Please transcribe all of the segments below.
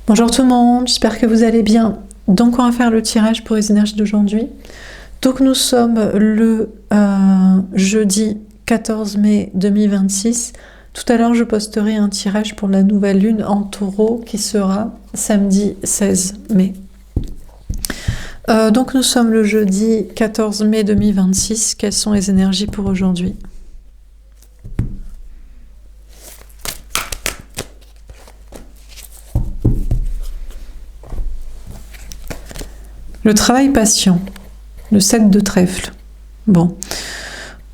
Bonjour tout le monde, j'espère que vous allez bien. Donc on va faire le tirage pour les énergies d'aujourd'hui. Donc nous sommes le jeudi 14 mai 2026. Tout à l'heure je posterai un tirage pour la nouvelle lune en taureau qui sera samedi 16 mai. Donc nous sommes le jeudi 14 mai 2026. Quelles sont les énergies pour aujourd'hui ? Le travail patient, le 7 de trèfle. Bon,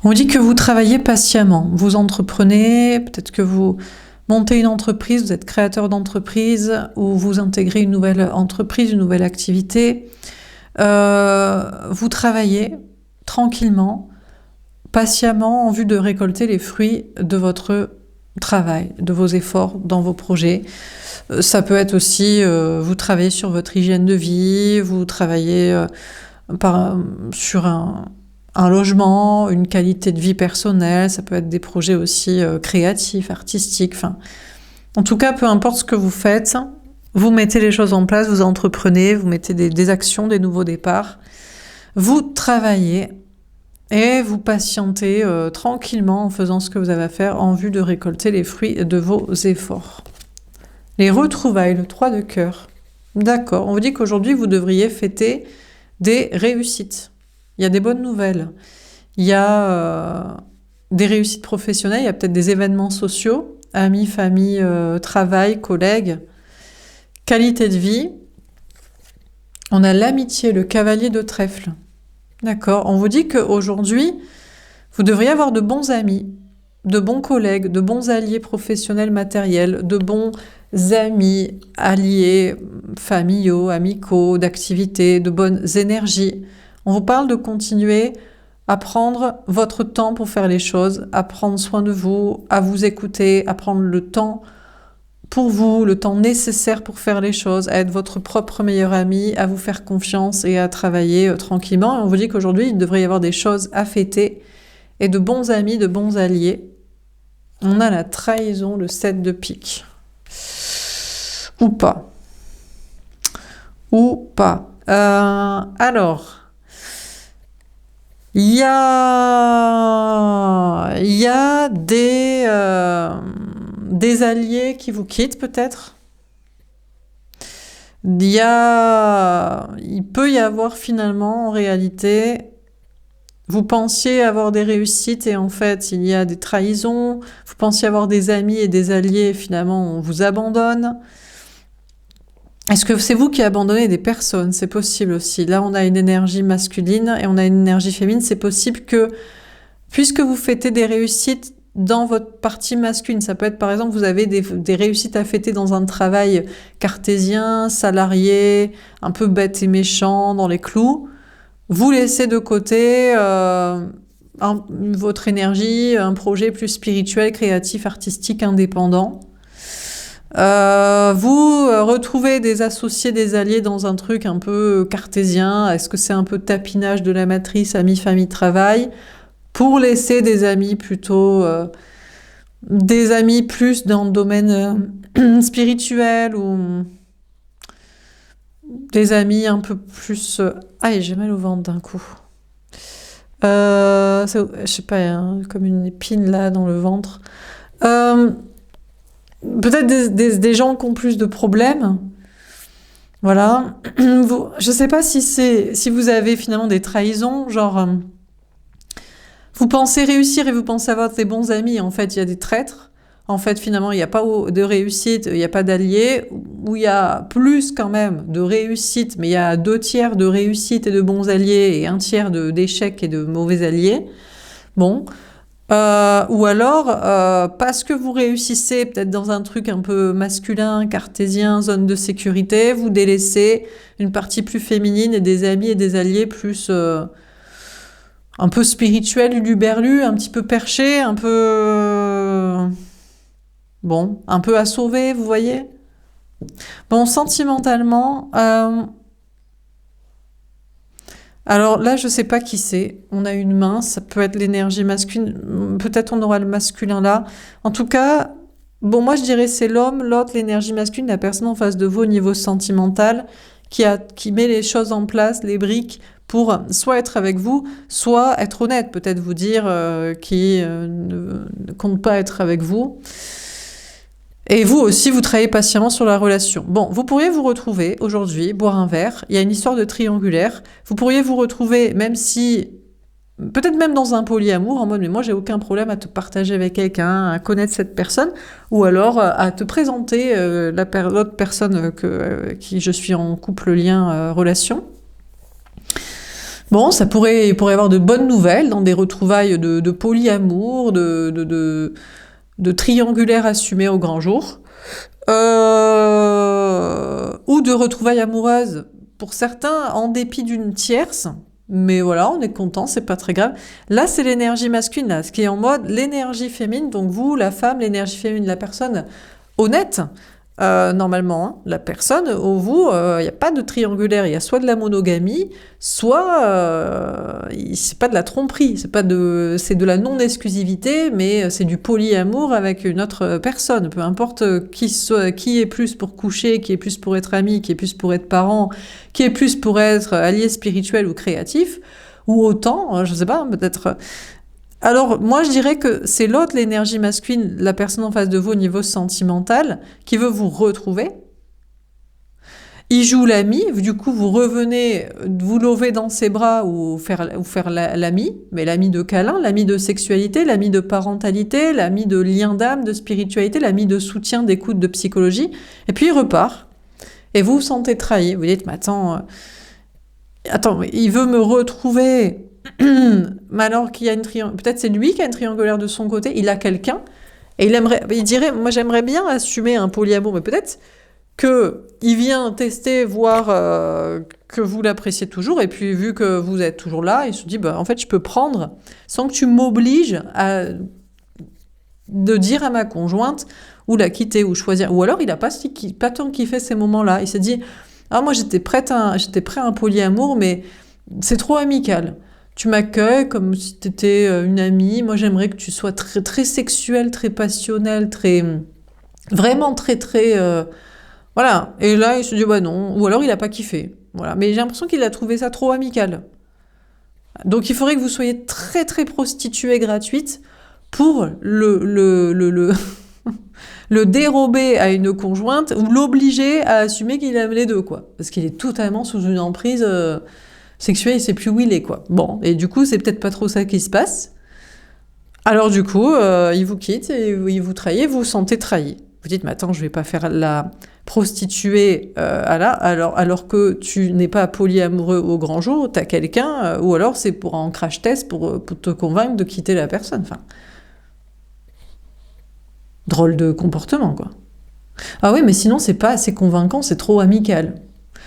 on dit que vous travaillez patiemment, vous entreprenez, peut-être que vous montez une entreprise, vous êtes créateur d'entreprise ou vous intégrez une nouvelle entreprise, une nouvelle activité. Vous travaillez tranquillement, patiemment en vue de récolter les fruits de votre travail, de vos efforts dans vos projets. Ça peut être aussi, vous travaillez sur votre hygiène de vie, vous travaillez sur un logement, une qualité de vie personnelle, ça peut être des projets aussi créatifs, artistiques, enfin, en tout cas, peu importe ce que vous faites, vous mettez les choses en place, vous entreprenez, vous mettez des actions, des nouveaux départs, vous travaillez et vous patientez tranquillement en faisant ce que vous avez à faire en vue de récolter les fruits de vos efforts. Les retrouvailles, le 3 de cœur. D'accord, on vous dit qu'aujourd'hui, vous devriez fêter des réussites. Il y a des bonnes nouvelles. Il y a des réussites professionnelles, il y a peut-être des événements sociaux, amis, famille, travail, collègues, qualité de vie. On a l'amitié, le cavalier de trèfle. D'accord, on vous dit qu'aujourd'hui, vous devriez avoir de bons amis, de bons collègues, de bons alliés professionnels matériels, de bons amis, alliés, familiaux, amicaux, d'activités, de bonnes énergies. On vous parle de continuer à prendre votre temps pour faire les choses, à prendre soin de vous, à vous écouter, à prendre le temps pour vous, le temps nécessaire pour faire les choses, à être votre propre meilleur ami, à vous faire confiance et à travailler tranquillement. Et on vous dit qu'aujourd'hui, il devrait y avoir des choses à fêter et de bons amis, de bons alliés. On a la trahison, le 7 de pique. Ou pas. Ou pas. Alors, il y a des alliés qui vous quittent peut-être. Il peut y avoir finalement en réalité, vous pensiez avoir des réussites et en fait il y a des trahisons, vous pensiez avoir des amis et des alliés et finalement on vous abandonne. Est-ce que c'est vous qui abandonnez des personnes ? C'est possible aussi. Là, on a une énergie masculine et on a une énergie féminine. C'est possible que, puisque vous fêtez des réussites dans votre partie masculine, ça peut être par exemple, vous avez des réussites à fêter dans un travail cartésien, salarié, un peu bête et méchant, dans les clous, vous laissez de côté votre énergie, un projet plus spirituel, créatif, artistique, indépendant. Vous retrouvez des associés, des alliés dans un truc un peu cartésien. Est-ce que c'est un peu tapinage de la matrice, amis, famille, travail, pour laisser des amis plutôt, des amis plus dans le domaine spirituel ou des amis un peu plus... Aïe, j'ai mal au ventre d'un coup. Je sais pas, hein, comme une épine là dans le ventre. Peut-être des gens qui ont plus de problèmes. Voilà. Je sais pas si vous avez finalement des trahisons, genre vous pensez réussir et vous pensez avoir des bons amis. En fait, il y a des traîtres. En fait, finalement, il n'y a pas de réussite, il n'y a pas d'alliés. Ou il y a plus quand même de réussite, mais il y a 2/3 de réussite et de bons alliés et 1/3 d'échecs et de mauvais alliés. Bon. Ou alors, parce que vous réussissez peut-être dans un truc un peu masculin, cartésien, zone de sécurité, vous délaissez une partie plus féminine et des amis et des alliés plus un peu spirituels, uluberlus, un petit peu perchés, un peu... bon, un peu à sauver, vous voyez ? Bon, sentimentalement... alors là, je sais pas qui c'est. On a une main, ça peut être l'énergie masculine. Peut-être on aura le masculin là. En tout cas, Bon, moi je dirais c'est l'homme, l'autre, l'énergie masculine, la personne en face de vous au niveau sentimental, qui met les choses en place, les briques, pour soit être avec vous, soit être honnête, peut-être vous dire qui ne compte pas être avec vous. Et vous aussi, vous travaillez patiemment sur la relation. Bon, vous pourriez vous retrouver aujourd'hui, boire un verre, il y a une histoire de triangulaire, vous pourriez vous retrouver, même si peut-être même dans un polyamour, en mode mais moi j'ai aucun problème à te partager avec quelqu'un, à connaître cette personne, ou alors à te présenter l'autre personne qui je suis en couple, lien, relation. Bon, il pourrait y avoir de bonnes nouvelles dans des retrouvailles de polyamour, de triangulaire assumé au grand jour, ou de retrouvailles amoureuses pour certains en dépit d'une tierce. Mais voilà, on est content, c'est pas très grave. Là, c'est l'énergie masculine, là, ce qui est en mode l'énergie féminine. Donc vous, la femme, l'énergie féminine, la personne honnête, normalement, hein, la personne, vous, il n'y a pas de triangulaire, il y a soit de la monogamie, soit c'est pas de la tromperie, c'est de la non-exclusivité, mais c'est du polyamour avec une autre personne. Peu importe qui est plus pour coucher, qui est plus pour être ami, qui est plus pour être parent, qui est plus pour être allié spirituel ou créatif, ou autant, je sais pas, peut-être. Alors, moi, je dirais que c'est l'autre, l'énergie masculine, la personne en face de vous au niveau sentimental, qui veut vous retrouver. Il joue l'ami, du coup, vous revenez, vous lever dans ses bras ou faire l'ami, mais l'ami de câlin, l'ami de sexualité, l'ami de parentalité, l'ami de lien d'âme, de spiritualité, l'ami de soutien, d'écoute, de psychologie. Et puis, il repart. Et vous vous sentez trahi. Vous dites, mais attends, il veut me retrouver... Mais alors qu'il y a peut-être c'est lui qui a une triangulaire de son côté, il a quelqu'un, et il dirait, moi j'aimerais bien assumer un polyamour, mais peut-être qu'il vient tester, voir que vous l'appréciez toujours, et puis vu que vous êtes toujours là, il se dit, en fait je peux prendre, sans que tu m'obliges de dire à ma conjointe, ou la quitter, ou choisir, ou alors il n'a pas tant kiffé ces moments-là, il s'est dit, moi j'étais prêt à un polyamour, mais c'est trop amical. Tu m'accueilles comme si tu étais une amie. Moi, j'aimerais que tu sois très, très sexuelle, très passionnelle, vraiment très, très... voilà. Et là, il se dit, non. Ou alors, il n'a pas kiffé. Voilà. Mais j'ai l'impression qu'il a trouvé ça trop amical. Donc, il faudrait que vous soyez très, très prostituée gratuite pour le dérober à une conjointe ou l'obliger à assumer qu'il aime les deux, quoi. Parce qu'il est totalement sous une emprise... sexuel, il sait plus où il est, quoi. Bon, et du coup, c'est peut-être pas trop ça qui se passe. Alors du coup, il vous quitte, et il vous trahit, et vous vous sentez trahi. Vous dites, mais attends, je vais pas faire la prostituée alors que tu n'es pas polyamoureux au grand jour, t'as quelqu'un, ou alors c'est pour un crash test pour te convaincre de quitter la personne. Enfin, drôle de comportement, quoi. Ah oui, mais sinon, c'est pas assez convaincant, c'est trop amical.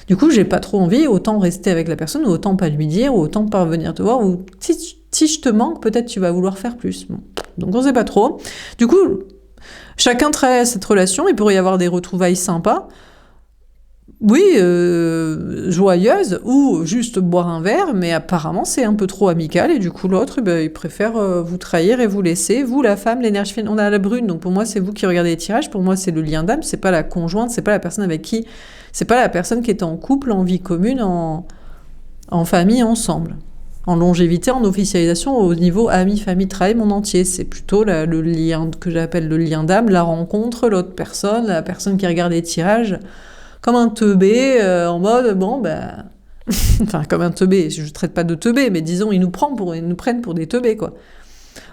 Du coup, j'ai pas trop envie, autant rester avec la personne, ou autant pas lui dire, ou autant pas venir te voir, ou si je te manque, peut-être tu vas vouloir faire plus. Bon. Donc on sait pas trop. Du coup, chacun travaille cette relation, il pourrait y avoir des retrouvailles sympas, oui, joyeuses, ou juste boire un verre, mais apparemment c'est un peu trop amical, et du coup l'autre, il préfère vous trahir et vous laisser. Vous, la femme, l'énergie féminine, on a la brune, donc pour moi c'est vous qui regardez les tirages, pour moi c'est le lien d'âme, c'est pas la conjointe, c'est pas la personne avec qui... C'est pas la personne qui est en couple, en vie commune, en famille, ensemble. En longévité, en officialisation, au niveau ami, famille, travail, mon entier. C'est plutôt le lien que j'appelle le lien d'âme, la rencontre, l'autre personne, la personne qui regarde les tirages, comme un teubé, en mode, enfin, comme un teubé, je ne traite pas de teubé, mais disons, ils nous prennent pour des teubés, quoi.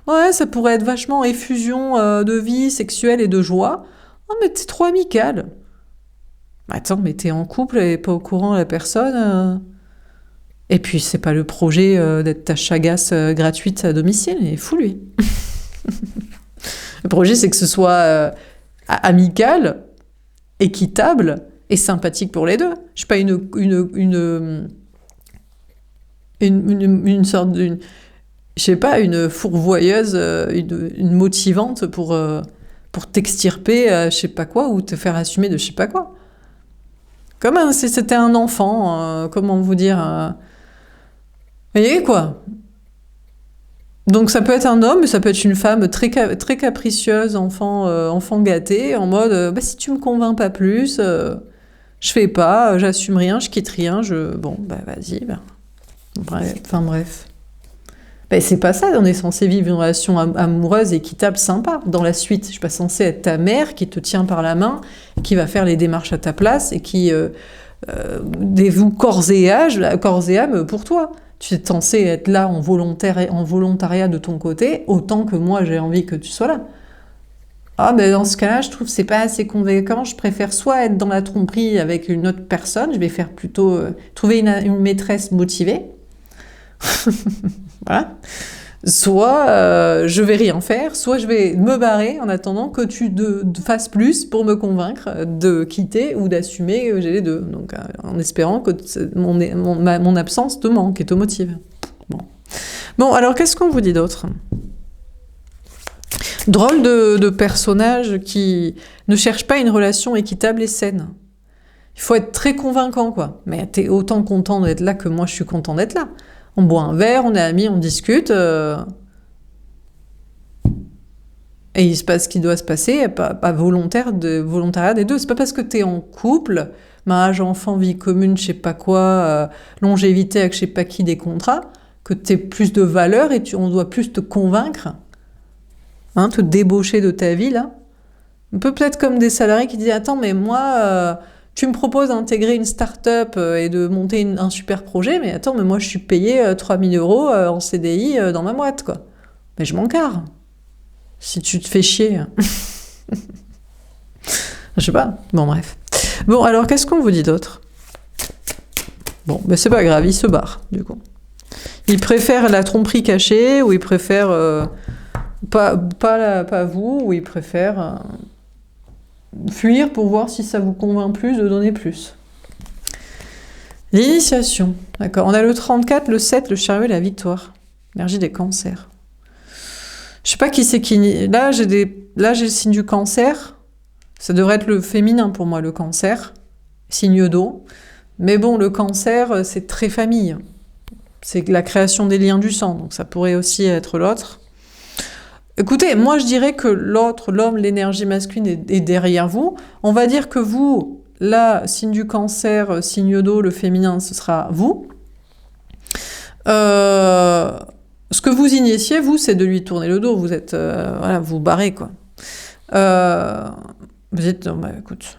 Ouais, ça pourrait être vachement effusion de vie sexuelle et de joie. Oh, mais t'es trop amical. Attends, mais t'es en couple et pas au courant la personne. Et puis, c'est pas le projet d'être ta chagasse gratuite à domicile. Il est fou, lui. Le projet, c'est que ce soit amical, équitable et sympathique pour les deux. Je suis pas une sorte d'une... Je sais pas, une fourvoyeuse, une motivante pour t'extirper je sais pas quoi ou te faire assumer de je sais pas quoi. Comme si c'était un enfant, comment vous dire... Vous voyez, quoi. Donc ça peut être un homme, mais ça peut être une femme très capricieuse, enfant gâté, en mode bah, si tu me convaincs pas plus, je fais pas, j'assume rien, je quitte rien, bon bah vas-y, bah. Bref. Ben, c'est pas ça, on est censé vivre une relation amoureuse, équitable, sympa, dans la suite. Je suis pas censée être ta mère qui te tient par la main, qui va faire les démarches à ta place et qui dévoue corps et âme pour toi. Tu es censé être là en volontariat de ton côté, autant que moi j'ai envie que tu sois là. Ah ben dans ce cas-là, je trouve que c'est pas assez convaincant. Je préfère soit être dans la tromperie avec une autre personne, je vais faire plutôt trouver une maîtresse motivée. Voilà. Soit je vais rien faire, soit je vais me barrer en attendant que tu fasses plus pour me convaincre de quitter ou d'assumer que j'ai les deux. Donc en espérant que mon absence te manque et te motive. Bon, alors qu'est-ce qu'on vous dit d'autre ? Drôle de personnage qui ne cherche pas une relation équitable et saine. Il faut être très convaincant, quoi. Mais t'es autant content d'être là que moi je suis content d'être là. On boit un verre, on est amis, on discute. Et il se passe ce qui doit se passer, pas volontariat des deux. C'est pas parce que t'es en couple, mariage, enfant, vie commune, je sais pas quoi, longévité avec je sais pas qui des contrats, que t'aies plus de valeur et on doit plus te convaincre, te débaucher de ta vie, là. Un peu peut-être comme des salariés qui disent « Attends, mais moi... tu me proposes d'intégrer une start-up et de monter un super projet, mais attends, mais moi je suis payé 3 000 € en CDI dans ma boîte, quoi. Mais je m'en carre. Si tu te fais chier. Je sais pas. Bon, bref. Bon, alors qu'est-ce qu'on vous dit d'autre ? Bon, ben c'est pas grave, il se barre, du coup. Il préfère la tromperie cachée, ou il préfère pas vous, ou il préfère... fuir pour voir si ça vous convainc plus de donner plus. L'initiation, d'accord. On a le 34, le 7, le chariot et la victoire. Énergie des cancers. Je sais pas qui c'est qui... Là, j'ai le signe du cancer. Ça devrait être le féminin pour moi, le cancer. Signe d'eau. Mais bon, le cancer, c'est très famille. C'est la création des liens du sang. Donc ça pourrait aussi être l'autre. Écoutez, moi je dirais que l'homme, l'énergie masculine est derrière vous. On va dire que vous, là, signe du cancer, signe d'eau, le féminin, ce sera vous. Ce que vous initiez, vous, c'est de lui tourner le dos. Vous êtes, vous barrez, quoi. Vous dites, non, bah, écoute,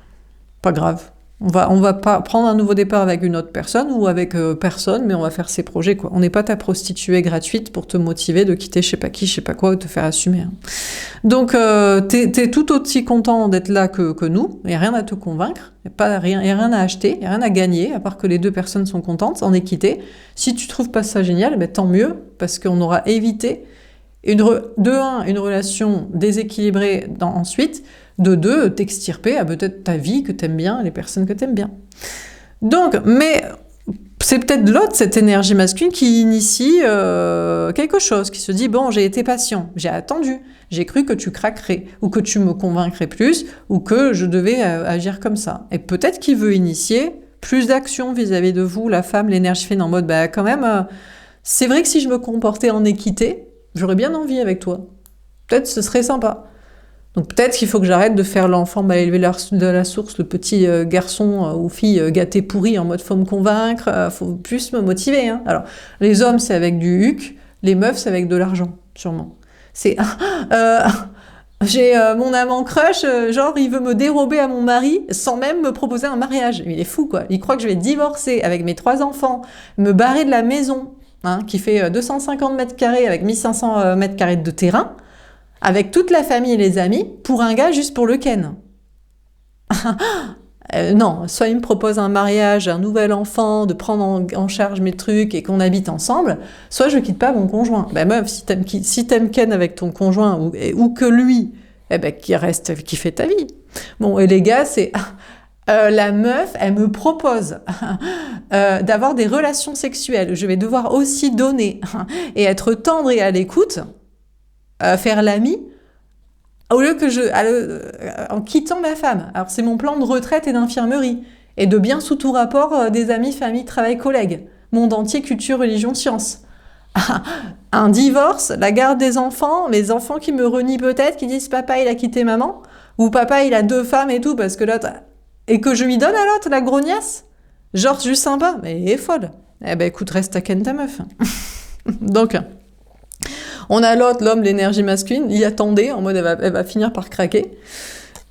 pas grave. On va pas prendre un nouveau départ avec une autre personne ou avec personne, mais on va faire ses projets, quoi. On n'est pas ta prostituée gratuite pour te motiver de quitter je sais pas qui, je sais pas quoi, ou te faire assumer. Hein. Donc, t'es tout aussi content d'être là que nous. Il n'y a rien à te convaincre. Il n'y a rien à acheter. Il n'y a rien à gagner, à part que les deux personnes sont contentes, en équité. Si tu trouves pas ça génial, ben, tant mieux, parce qu'on aura évité une relation déséquilibrée ensuite. De deux, t'extirper à peut-être ta vie que t'aimes bien, les personnes que t'aimes bien. Donc, mais c'est peut-être l'autre, cette énergie masculine, qui initie quelque chose, qui se dit, bon, j'ai été patient, j'ai attendu, j'ai cru que tu craquerais, ou que tu me convaincrais plus, ou que je devais agir comme ça. Et peut-être qu'il veut initier plus d'action vis-à-vis de vous, la femme, l'énergie féminine, en mode, bah quand même, c'est vrai que si je me comportais en équité, j'aurais bien envie avec toi. Peut-être ce serait sympa. Donc peut-être qu'il faut que j'arrête de faire l'enfant mal élevé de la source, le petit garçon ou fille gâté pourri en mode faut me convaincre, faut plus me motiver. Hein. Alors les hommes c'est avec du huc, les meufs c'est avec de l'argent, sûrement. C'est j'ai mon amant crush, genre il veut me dérober à mon mari sans même me proposer un mariage. Il est fou quoi, il croit que je vais divorcer avec mes 3 enfants, me barrer de la maison, hein, qui fait 250 mètres carrés avec 1500 mètres carrés de terrain, avec toute la famille et les amis, pour un gars juste pour le ken. Non, soit il me propose un mariage, un nouvel enfant, de prendre en charge mes trucs et qu'on habite ensemble, soit je quitte pas mon conjoint. Ben meuf, si t'aimes ken avec ton conjoint ou que lui, qui fait ta vie. Bon, et les gars, c'est... la meuf, elle me propose d'avoir des relations sexuelles. Je vais devoir aussi donner et être tendre et à l'écoute, faire l'ami, au lieu que en quittant ma femme. Alors c'est mon plan de retraite et d'infirmerie, et de bien sous tout rapport des amis, famille, travail, collègues, monde entier, culture, religion, science. Un divorce, la garde des enfants, mes enfants qui me renient peut-être, qui disent papa il a quitté maman, ou papa il a 2 femmes et tout, parce que l'autre... Et que je lui donne à l'autre, la grognasse. Genre juste sympa, mais elle est folle. Eh ben écoute, reste à ken ta meuf. Donc, on a l'autre, l'homme, l'énergie masculine, il attendait, en mode elle va finir par craquer.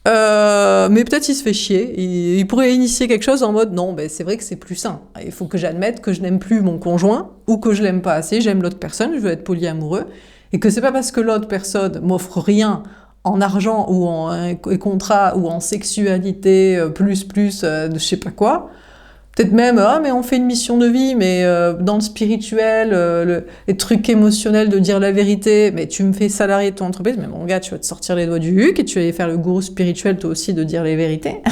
Mais peut-être il se fait chier. Il pourrait initier quelque chose en mode non, ben c'est vrai que c'est plus sain. Il faut que j'admette que je n'aime plus mon conjoint ou que je l'aime pas assez. J'aime l'autre personne, je veux être polyamoureux, et que c'est pas parce que l'autre personne m'offre rien en argent ou en contrat ou en sexualité de je sais pas quoi. Peut-être même, mais on fait une mission de vie, mais dans le spirituel, les trucs émotionnels de dire la vérité, mais tu me fais salarié de ton entreprise, mais mon gars, tu vas te sortir les doigts du huc et tu vas aller faire le gourou spirituel toi aussi de dire les vérités.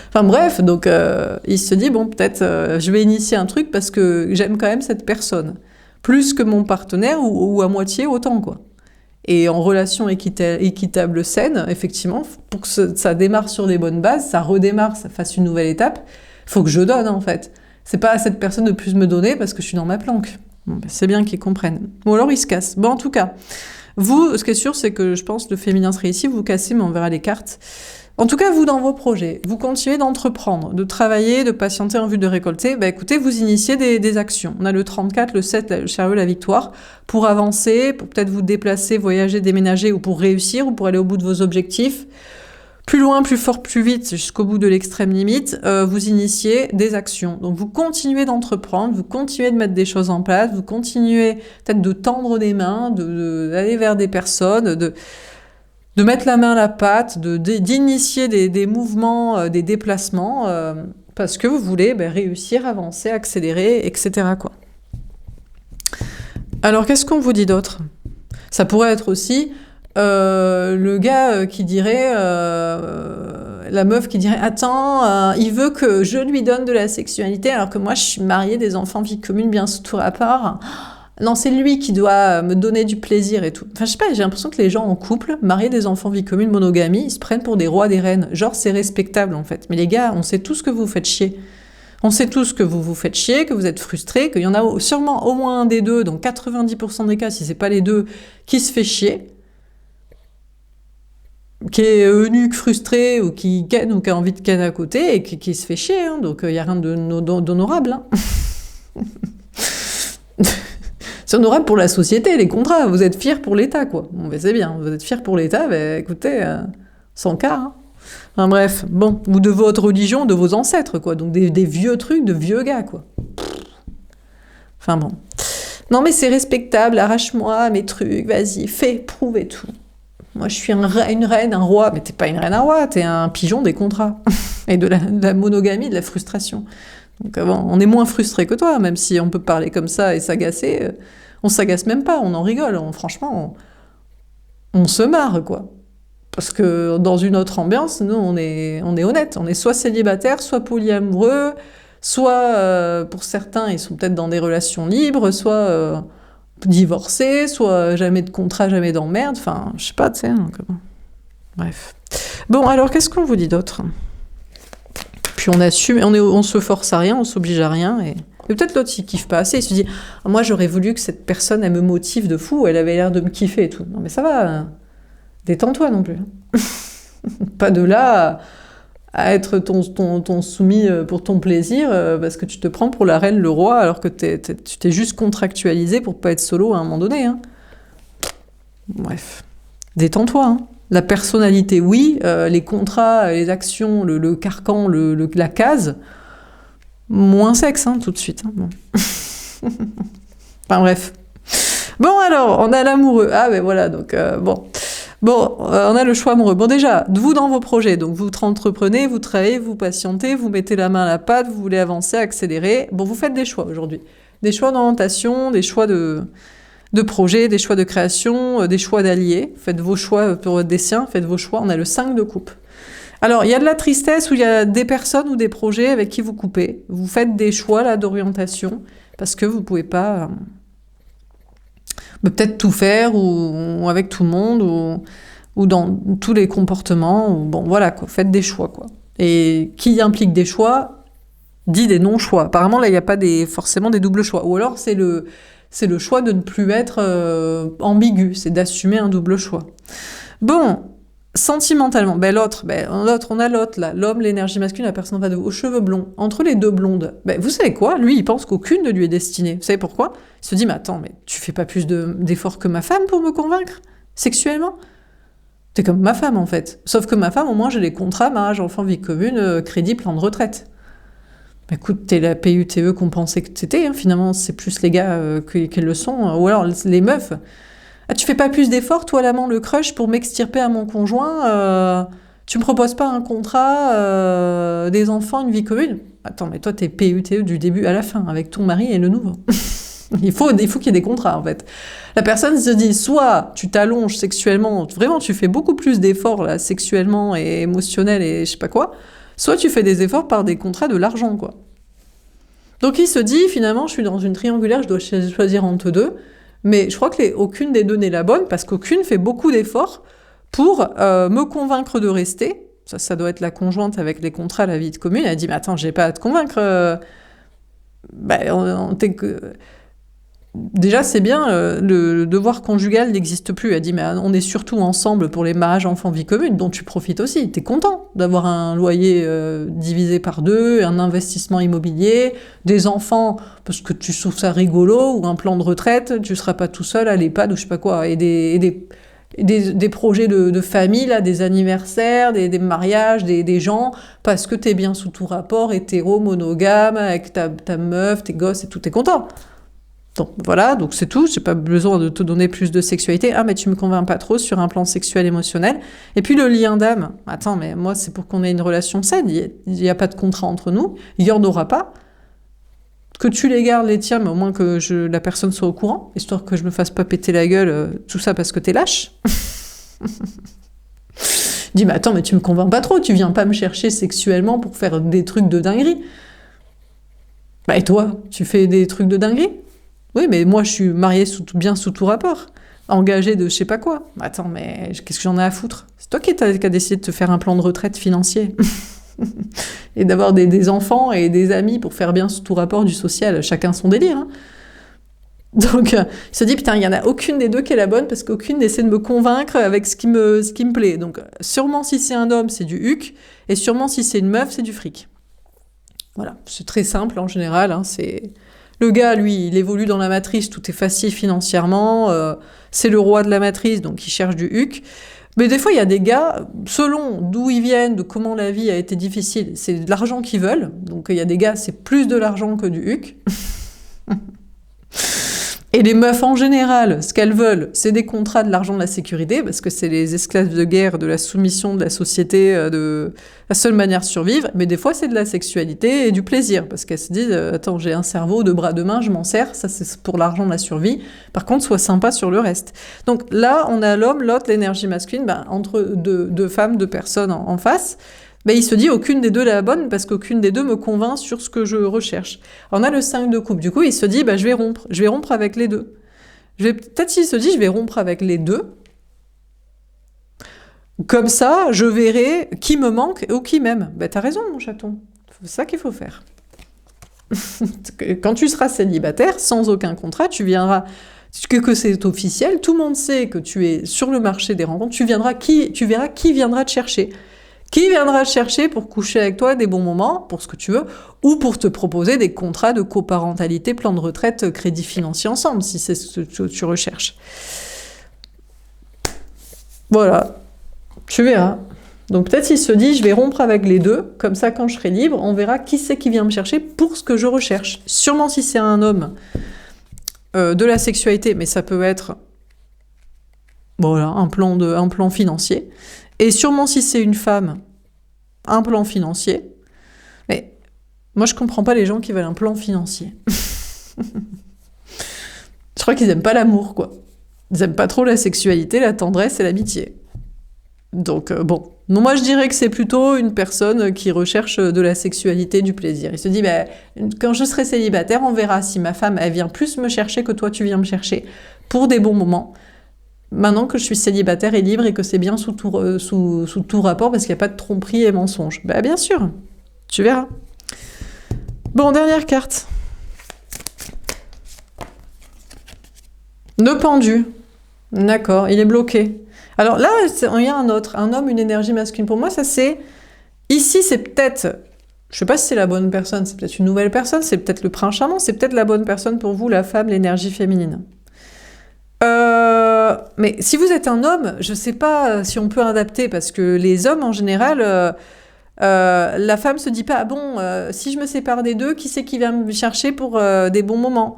Enfin bref, donc il se dit, bon, peut-être je vais initier un truc parce que j'aime quand même cette personne, plus que mon partenaire ou à moitié autant, quoi. Et en relation équitable saine, effectivement, pour que ça démarre sur des bonnes bases, ça redémarre, ça fasse une nouvelle étape, il faut que je donne, en fait. C'est pas à cette personne de plus me donner parce que je suis dans ma planque. Bon, ben, c'est bien qu'ils comprennent. Bon, alors ils se cassent. Bon, en tout cas, vous, ce qui est sûr, c'est que je pense le féminin serait ici, vous vous cassez, mais on verra les cartes. En tout cas, vous, dans vos projets, vous continuez d'entreprendre, de travailler, de patienter en vue de récolter. Bah, écoutez, vous initiez des actions. On a le 34, le 7, le chariot, la victoire, pour avancer, pour peut-être vous déplacer, voyager, déménager, ou pour réussir, ou pour aller au bout de vos objectifs. Plus loin, plus fort, plus vite, jusqu'au bout de l'extrême limite, vous initiez des actions. Donc vous continuez d'entreprendre, vous continuez de mettre des choses en place, vous continuez peut-être de tendre des mains, d'aller vers des personnes, de mettre la main à la pâte, d'initier des mouvements, des déplacements, parce que vous voulez réussir, avancer, accélérer, etc., quoi. Alors, qu'est-ce qu'on vous dit d'autre ? Ça pourrait être aussi le gars qui dirait, la meuf qui dirait « Attends, il veut que je lui donne de la sexualité alors que moi, je suis mariée, des enfants, vie commune, bien sous tout rapport. » Non, c'est lui qui doit me donner du plaisir et tout. Enfin, je sais pas, j'ai l'impression que les gens en couple, mariés, des enfants, vie commune, monogamie, ils se prennent pour des rois, des reines. Genre, c'est respectable, en fait. Mais les gars, on sait tous que vous faites chier. On sait tous que vous vous faites chier, que vous êtes frustrés, qu'il y en a sûrement au moins un des deux, dans 90% des cas, si c'est pas les deux, qui se fait chier, qui est eunuque, frustré, ou qui ken, ou qui a envie de ken à côté, et qui se fait chier, hein. Donc il y a rien d'honorable, hein. C'est honorable pour la société, les contrats. Vous êtes fiers pour l'État, quoi. Bon, ben c'est bien. Vous êtes fiers pour l'État, ben écoutez, sans cas. Hein. Enfin, bref, bon. Ou de votre religion, de vos ancêtres, quoi. Donc des vieux trucs de vieux gars, quoi. Enfin bon. Non, mais c'est respectable. Arrache-moi mes trucs. Vas-y, fais, prouve et tout. Moi, je suis une reine, un roi. Mais t'es pas une reine, un roi. T'es un pigeon des contrats. Et de la monogamie, de la frustration. Donc bon, on est moins frustré que toi, même si on peut parler comme ça et s'agacer. On s'agace même pas, on en rigole. Franchement, on se marre, quoi. Parce que dans une autre ambiance, nous, on est honnête. On est soit célibataire, soit polyamoureux, soit, pour certains, ils sont peut-être dans des relations libres, soit divorcés, soit jamais de contrat, jamais d'emmerde. Enfin, je sais pas, tu sais. Bref. Bon, alors, qu'est-ce qu'on vous dit d'autre ? Puis on assume, on se force à rien, on s'oblige à rien. Et peut-être l'autre, il kiffe pas assez. Il se dit, moi, j'aurais voulu que cette personne, elle me motive de fou. Elle avait l'air de me kiffer et tout. Non, mais ça va. Détends-toi non plus. Pas de là à être ton soumis pour ton plaisir parce que tu te prends pour la reine, le roi, alors que tu t'es juste contractualisé pour pas être solo à un moment donné. Hein. Bref. Détends-toi, hein. La personnalité, oui. Les contrats, les actions, le carcan, la case, moins sexe, hein, tout de suite. Hein, bon. Enfin bref. Bon alors, on a l'amoureux. Ah ben voilà, donc bon. Bon, on a le choix amoureux. Bon déjà, vous dans vos projets, donc vous entreprenez, vous travaillez, vous patientez, vous mettez la main à la pâte, vous voulez avancer, accélérer. Bon, vous faites des choix aujourd'hui. Des choix d'orientation, des choix de projets, des choix de création, des choix d'alliés. Faites vos choix pour votre destin, faites vos choix. On a le 5 de coupe. Alors, il y a de la tristesse où il y a des personnes ou des projets avec qui vous coupez. Vous faites des choix là d'orientation parce que vous pouvez pas peut-être tout faire ou avec tout le monde ou dans tous les comportements. Bon, voilà, quoi. Faites des choix, quoi. Et qui implique des choix dit des non-choix. Apparemment, là, il n'y a pas forcément des doubles choix. Ou alors, c'est c'est le choix de ne plus être ambigu, c'est d'assumer un double choix. Bon, sentimentalement, l'autre, on a l'autre, là, l'homme, l'énergie masculine, la personne aux cheveux blonds. Entre les deux blondes, vous savez quoi? Lui, il pense qu'aucune ne lui est destinée. Vous savez pourquoi? Il se dit, mais attends, mais tu fais pas plus d'efforts que ma femme pour me convaincre, sexuellement? T'es comme ma femme, en fait. Sauf que ma femme, au moins, j'ai les contrats, mariage, enfant, vie commune, crédit, plan de retraite. Écoute, t'es la PUTE qu'on pensait que t'étais, hein. Finalement, c'est plus les gars qui le sont, ou alors les meufs. Ah, tu fais pas plus d'efforts, toi, l'amant, le crush, pour m'extirper à mon conjoint tu me proposes pas un contrat, des enfants, une vie commune? Attends, mais toi, t'es PUTE du début à la fin, avec ton mari et le nouveau. Il faut qu'il y ait des contrats, en fait. La personne se dit, soit tu t'allonges sexuellement, vraiment, tu fais beaucoup plus d'efforts, là, sexuellement et émotionnels et je sais pas quoi, soit tu fais des efforts par des contrats de l'argent, quoi. Donc il se dit, finalement, je suis dans une triangulaire, je dois choisir entre deux, mais je crois que aucune des deux n'est la bonne, parce qu'aucune fait beaucoup d'efforts pour me convaincre de rester. Ça doit être la conjointe avec les contrats, la vie de commune. Elle dit, mais attends, j'ai pas à te convaincre. Déjà, c'est bien, le devoir conjugal n'existe plus. Elle dit, mais on est surtout ensemble pour les mariages enfants vie commune, dont tu profites aussi. T'es content d'avoir un loyer divisé par deux, un investissement immobilier, des enfants, parce que tu trouves ça rigolo, ou un plan de retraite, tu seras pas tout seul à l'EHPAD ou je sais pas quoi, et des projets de famille, là, des anniversaires, des mariages, des gens, parce que t'es bien sous tout rapport, hétéro, monogame, avec ta meuf, tes gosses, et tout, t'es content. Donc voilà, donc c'est tout, j'ai pas besoin de te donner plus de sexualité. Ah, mais tu me convaincs pas trop sur un plan sexuel émotionnel. Et puis le lien d'âme. Attends, mais moi c'est pour qu'on ait une relation saine, il n'y a pas de contrat entre nous, il n'y en aura pas. Que tu les gardes les tiens, mais au moins que la personne soit au courant, histoire que je me fasse pas péter la gueule, tout ça parce que t'es lâche. Dis, mais attends, mais tu me convaincs pas trop, tu viens pas me chercher sexuellement pour faire des trucs de dinguerie. Et toi, tu fais des trucs de dinguerie? Oui, mais moi, je suis mariée bien sous tout rapport. Engagée de je sais pas quoi. Attends, mais qu'est-ce que j'en ai à foutre? C'est toi qui as décidé de te faire un plan de retraite financier. Et d'avoir des enfants et des amis pour faire bien sous tout rapport du social. Chacun son délire. Hein. Donc, il se dit, putain, il n'y en a aucune des deux qui est la bonne parce qu'aucune essaie de me convaincre avec ce qui me plaît. Donc, sûrement si c'est un homme, c'est du huc. Et sûrement si c'est une meuf, c'est du fric. Voilà, c'est très simple en général. Hein, c'est... Le gars, lui, il évolue dans la matrice, tout est facile financièrement, c'est le roi de la matrice, donc il cherche du huc. Mais des fois, il y a des gars, selon d'où ils viennent, de comment la vie a été difficile, c'est de l'argent qu'ils veulent. Donc il y a des gars, c'est plus de l'argent que du huc. Et les meufs, en général, ce qu'elles veulent, c'est des contrats, de l'argent, de la sécurité, parce que c'est les esclaves de guerre, de la soumission de la société, de la seule manière de survivre. Mais des fois, c'est de la sexualité et du plaisir, parce qu'elles se disent, attends, j'ai un cerveau, 2 bras, 2 mains, je m'en sers, ça c'est pour l'argent de la survie. Par contre, sois sympa sur le reste. Donc là, on a l'homme, l'autre, l'énergie masculine, entre deux femmes, 2 personnes en face. Il se dit aucune des deux est la bonne parce qu'aucune des deux me convainc sur ce que je recherche. Alors on a le 5 de coupe. Du coup, il se dit je vais rompre avec les deux. Peut-être s'il se dit je vais rompre avec les deux. Comme ça, je verrai qui me manque ou qui m'aime. T'as raison, mon chaton. C'est ça qu'il faut faire. Quand tu seras célibataire, sans aucun contrat, tu viendras... que c'est officiel, tout le monde sait que tu es sur le marché des rencontres, tu verras qui viendra te chercher. Qui viendra te chercher pour coucher avec toi des bons moments, pour ce que tu veux, ou pour te proposer des contrats de coparentalité, plan de retraite, crédit financier ensemble, si c'est ce que tu recherches. Voilà, tu verras. Donc peut-être il se dit, je vais rompre avec les deux, comme ça quand je serai libre, on verra qui c'est qui vient me chercher pour ce que je recherche. Sûrement si c'est un homme, de la sexualité, mais ça peut être un plan financier. Et sûrement si c'est une femme, un plan financier. Mais moi, je comprends pas les gens qui veulent un plan financier. Je crois qu'ils aiment pas l'amour, quoi. Ils aiment pas trop la sexualité, la tendresse et l'amitié. Donc, moi, je dirais que c'est plutôt une personne qui recherche de la sexualité, du plaisir. Il se dit, quand je serai célibataire, on verra si ma femme, elle vient plus me chercher que toi, tu viens me chercher, pour des bons moments. Maintenant que je suis célibataire et libre et que c'est bien sous tout rapport parce qu'il n'y a pas de tromperie et mensonge. Bien sûr, tu verras. Bon, dernière carte. Deux pendus. D'accord, il est bloqué. Alors là, il y a un autre, un homme, une énergie masculine. Pour moi, ça c'est... Ici, c'est peut-être... Je sais pas si c'est la bonne personne, c'est peut-être une nouvelle personne, c'est peut-être le prince charmant, c'est peut-être la bonne personne pour vous, la femme, l'énergie féminine. Mais si vous êtes un homme, je sais pas si on peut adapter, parce que les hommes, en général, la femme se dit pas, ah bon, si je me sépare des deux, qui c'est qui va me chercher pour des bons moments?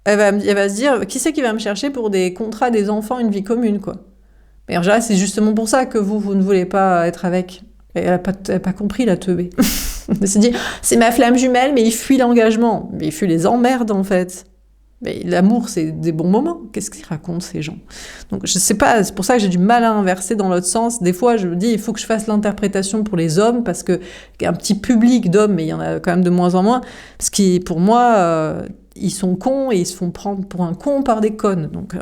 Elle va se dire, qui c'est qui va me chercher pour des contrats, des enfants, une vie commune, quoi. Mais en général, c'est justement pour ça que vous ne voulez pas être avec. Elle n'a pas compris, la teubée. Elle s'est dit, c'est ma flamme jumelle, mais il fuit l'engagement. Mais il fuit les emmerdes, en fait. Mais l'amour, c'est des bons moments. Qu'est-ce qu'ils racontent, ces gens? Donc, je sais pas, c'est pour ça que j'ai du mal à inverser dans l'autre sens. Des fois, je me dis, il faut que je fasse l'interprétation pour les hommes, parce qu'il y a un petit public d'hommes, mais il y en a quand même de moins en moins. Parce que, pour moi, ils sont cons et ils se font prendre pour un con par des connes. Donc,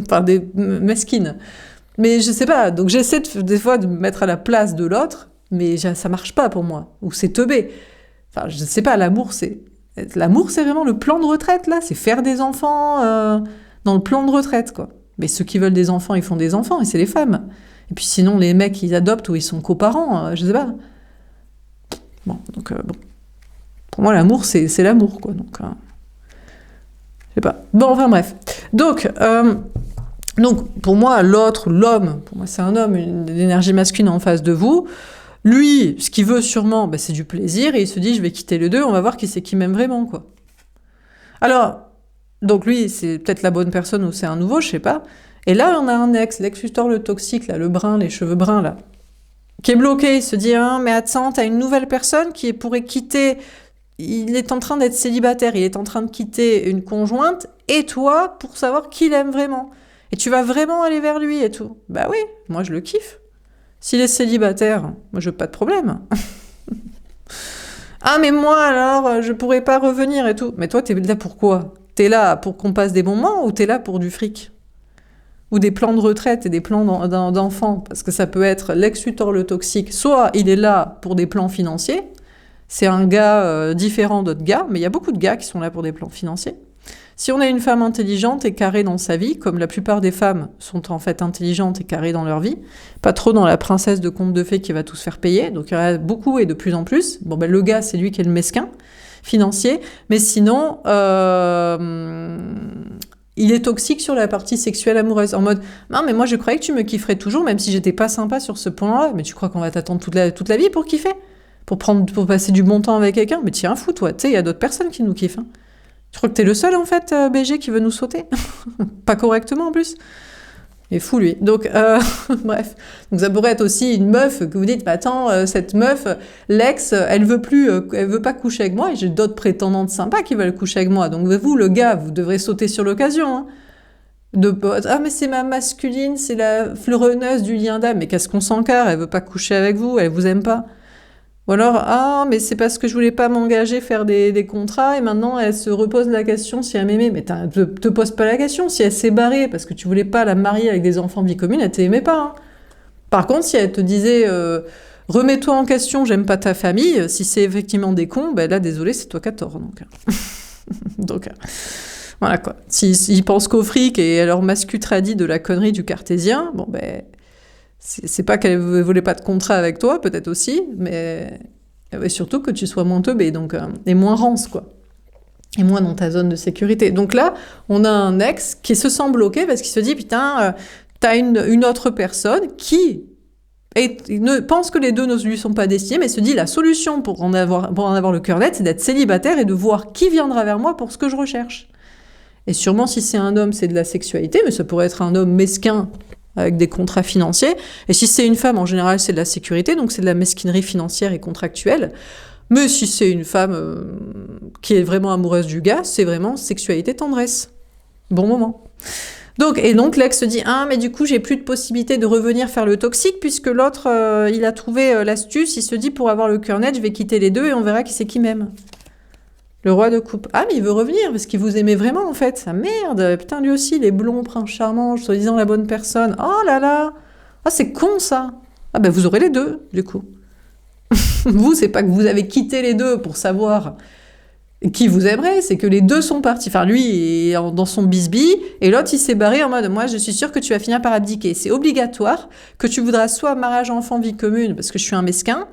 par des mesquines. Mais je sais pas, donc j'essaie des fois de me mettre à la place de l'autre, mais ça marche pas pour moi. Ou c'est teubé. Enfin, je sais pas, l'amour, c'est vraiment le plan de retraite, là. C'est faire des enfants dans le plan de retraite, quoi. Mais ceux qui veulent des enfants, ils font des enfants, et c'est les femmes. Et puis sinon, les mecs, ils adoptent ou ils sont coparents, je sais pas. Bon, donc, bon. Pour moi, l'amour, c'est l'amour, quoi. Donc, je sais pas. Bon, enfin, bref. Donc, pour moi, l'homme, pour moi, c'est un homme, une énergie masculine en face de vous. Lui, ce qu'il veut sûrement, c'est du plaisir, et il se dit, je vais quitter les deux, on va voir qui c'est qui m'aime vraiment, quoi. Alors, donc lui, c'est peut-être la bonne personne ou c'est un nouveau, je sais pas. Et là, on a un l'ex-Luthor, le toxique, là, le brun, les cheveux bruns, là, qui est bloqué. Il se dit, hein, mais attends, t'as une nouvelle personne qui pourrait quitter... Il est en train d'être célibataire, il est en train de quitter une conjointe, et toi, pour savoir qui l'aime vraiment. Et tu vas vraiment aller vers lui et tout. Bah oui, moi je le kiffe. S'il est célibataire, moi je veux pas de problème. Ah mais moi alors, je pourrais pas revenir et tout. Mais toi t'es là pour quoi? T'es là pour qu'on passe des bons moments ou t'es là pour du fric? Ou des plans de retraite et des plans d'enfants? Parce que ça peut être l'ex-Luthor le toxique. Soit il est là pour des plans financiers. C'est un gars différent d'autres gars, mais il y a beaucoup de gars qui sont là pour des plans financiers. Si on a une femme intelligente et carrée dans sa vie, comme la plupart des femmes sont en fait intelligentes et carrées dans leur vie, pas trop dans la princesse de conte de fées qui va tout se faire payer, donc il y en a beaucoup et de plus en plus. Bon, le gars, c'est lui qui est le mesquin financier, mais sinon, il est toxique sur la partie sexuelle amoureuse, en mode « Non, mais moi je croyais que tu me kifferais toujours, même si j'étais pas sympa sur ce point-là, mais tu crois qu'on va t'attendre toute la vie pour kiffer? Pour passer du bon temps avec quelqu'un? Mais tiens, fou, toi, tu sais, il y a d'autres personnes qui nous kiffent, hein. Je crois que t'es le seul, en fait, BG, qui veut nous sauter. Pas correctement, en plus. Il est fou, lui. Donc, bref. Donc, ça pourrait être aussi une meuf que vous dites, bah, attends, cette meuf, l'ex, elle veut pas coucher avec moi, et j'ai d'autres prétendantes sympas qui veulent coucher avec moi. Donc, vous, le gars, vous devrez sauter sur l'occasion, hein. Ah, mais c'est ma masculine, c'est la fleuronneuse du lien d'âme. Mais qu'est-ce qu'on s'encarre? Elle veut pas coucher avec vous, elle vous aime pas. Ou alors, ah, mais c'est parce que je voulais pas m'engager, faire des contrats, et maintenant elle se repose la question si elle m'aimait. Mais te pose pas la question. Si elle s'est barrée parce que tu voulais pas la marier avec des enfants de vie commune, elle t'aimait pas, hein. Par contre, si elle te disait, remets-toi en question, j'aime pas ta famille, si c'est effectivement des cons, ben là, désolé, c'est toi qui as tort. Donc, voilà quoi. S'ils pensent qu'au fric et à leur mascu tradit de la connerie du cartésien, bon ben... C'est pas qu'elle voulait pas de contrat avec toi, peut-être aussi, mais surtout que tu sois moins teubé, donc, et moins rance, quoi. Et moins dans ta zone de sécurité. Donc là, on a un ex qui se sent bloqué parce qu'il se dit, putain, t'as une autre personne qui pense que les deux ne lui sont pas destinés, mais se dit, la solution pour en avoir le cœur net, c'est d'être célibataire et de voir qui viendra vers moi pour ce que je recherche. Et sûrement, si c'est un homme, c'est de la sexualité, mais ça pourrait être un homme mesquin, avec des contrats financiers. Et si c'est une femme, en général, c'est de la sécurité, donc c'est de la mesquinerie financière et contractuelle. Mais si c'est une femme qui est vraiment amoureuse du gars, c'est vraiment sexualité, tendresse. Bon moment. Donc l'ex se dit « Ah, mais du coup, j'ai plus de possibilité de revenir faire le toxique, puisque l'autre, il a trouvé l'astuce, il se dit, pour avoir le cœur net, je vais quitter les deux et on verra qui c'est qui m'aime. » Le roi de coupe. Ah, mais il veut revenir, parce qu'il vous aimait vraiment, en fait. Ah, merde, putain, lui aussi, il est blond, prince charmant, soi-disant la bonne personne. Oh là là. Ah, c'est con, ça. Ah, ben, vous aurez les deux, du coup. Vous, c'est pas que vous avez quitté les deux pour savoir qui vous aimerait, c'est que les deux sont partis. Enfin, lui est dans son bisbille, et l'autre, il s'est barré en mode, moi, je suis sûre que tu vas finir par abdiquer. C'est obligatoire que tu voudras soit mariage, enfant, vie commune, parce que je suis un mesquin,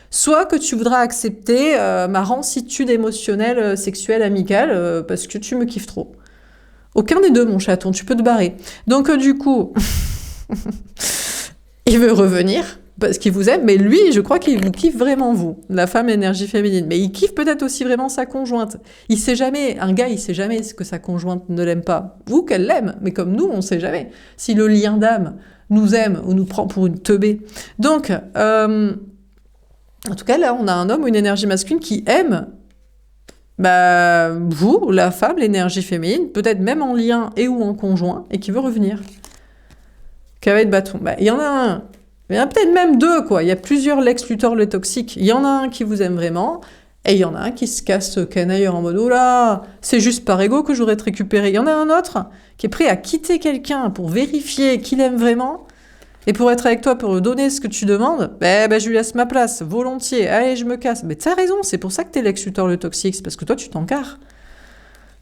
soit que tu voudras accepter ma rancitude émotionnelle, sexuelle, amicale, parce que tu me kiffes trop. Aucun des deux, mon chaton, tu peux te barrer. Donc, du coup, il veut revenir, parce qu'il vous aime, mais lui, je crois qu'il vous kiffe vraiment, vous, la femme énergie féminine. Mais il kiffe peut-être aussi vraiment sa conjointe. Il sait jamais, un gars, il sait jamais ce que sa conjointe ne l'aime pas, ou qu'elle l'aime, mais comme nous, on sait jamais. Si le lien d'âme nous aime ou nous prend pour une teubée. Donc, en tout cas, là, on a un homme ou une énergie masculine qui aime vous, la femme, l'énergie féminine, peut-être même en lien et ou en conjoint, et qui veut revenir. Cavalier de bâton. Il y en a un. Il y en a peut-être même deux, quoi. Il y a plusieurs Lex Luthor le toxique. Il y en a un qui vous aime vraiment, et il y en a un qui se casse canaille en mode « Oh là, c'est juste par ego que j'aurais te récupéré ». Il y en a un autre qui est prêt à quitter quelqu'un pour vérifier qu'il aime vraiment, et pour être avec toi, pour lui donner ce que tu demandes, je lui laisse ma place, volontiers, allez, je me casse. Mais t'as raison, c'est pour ça que t'es Lex Luthor le toxique, c'est parce que toi, tu t'encarres.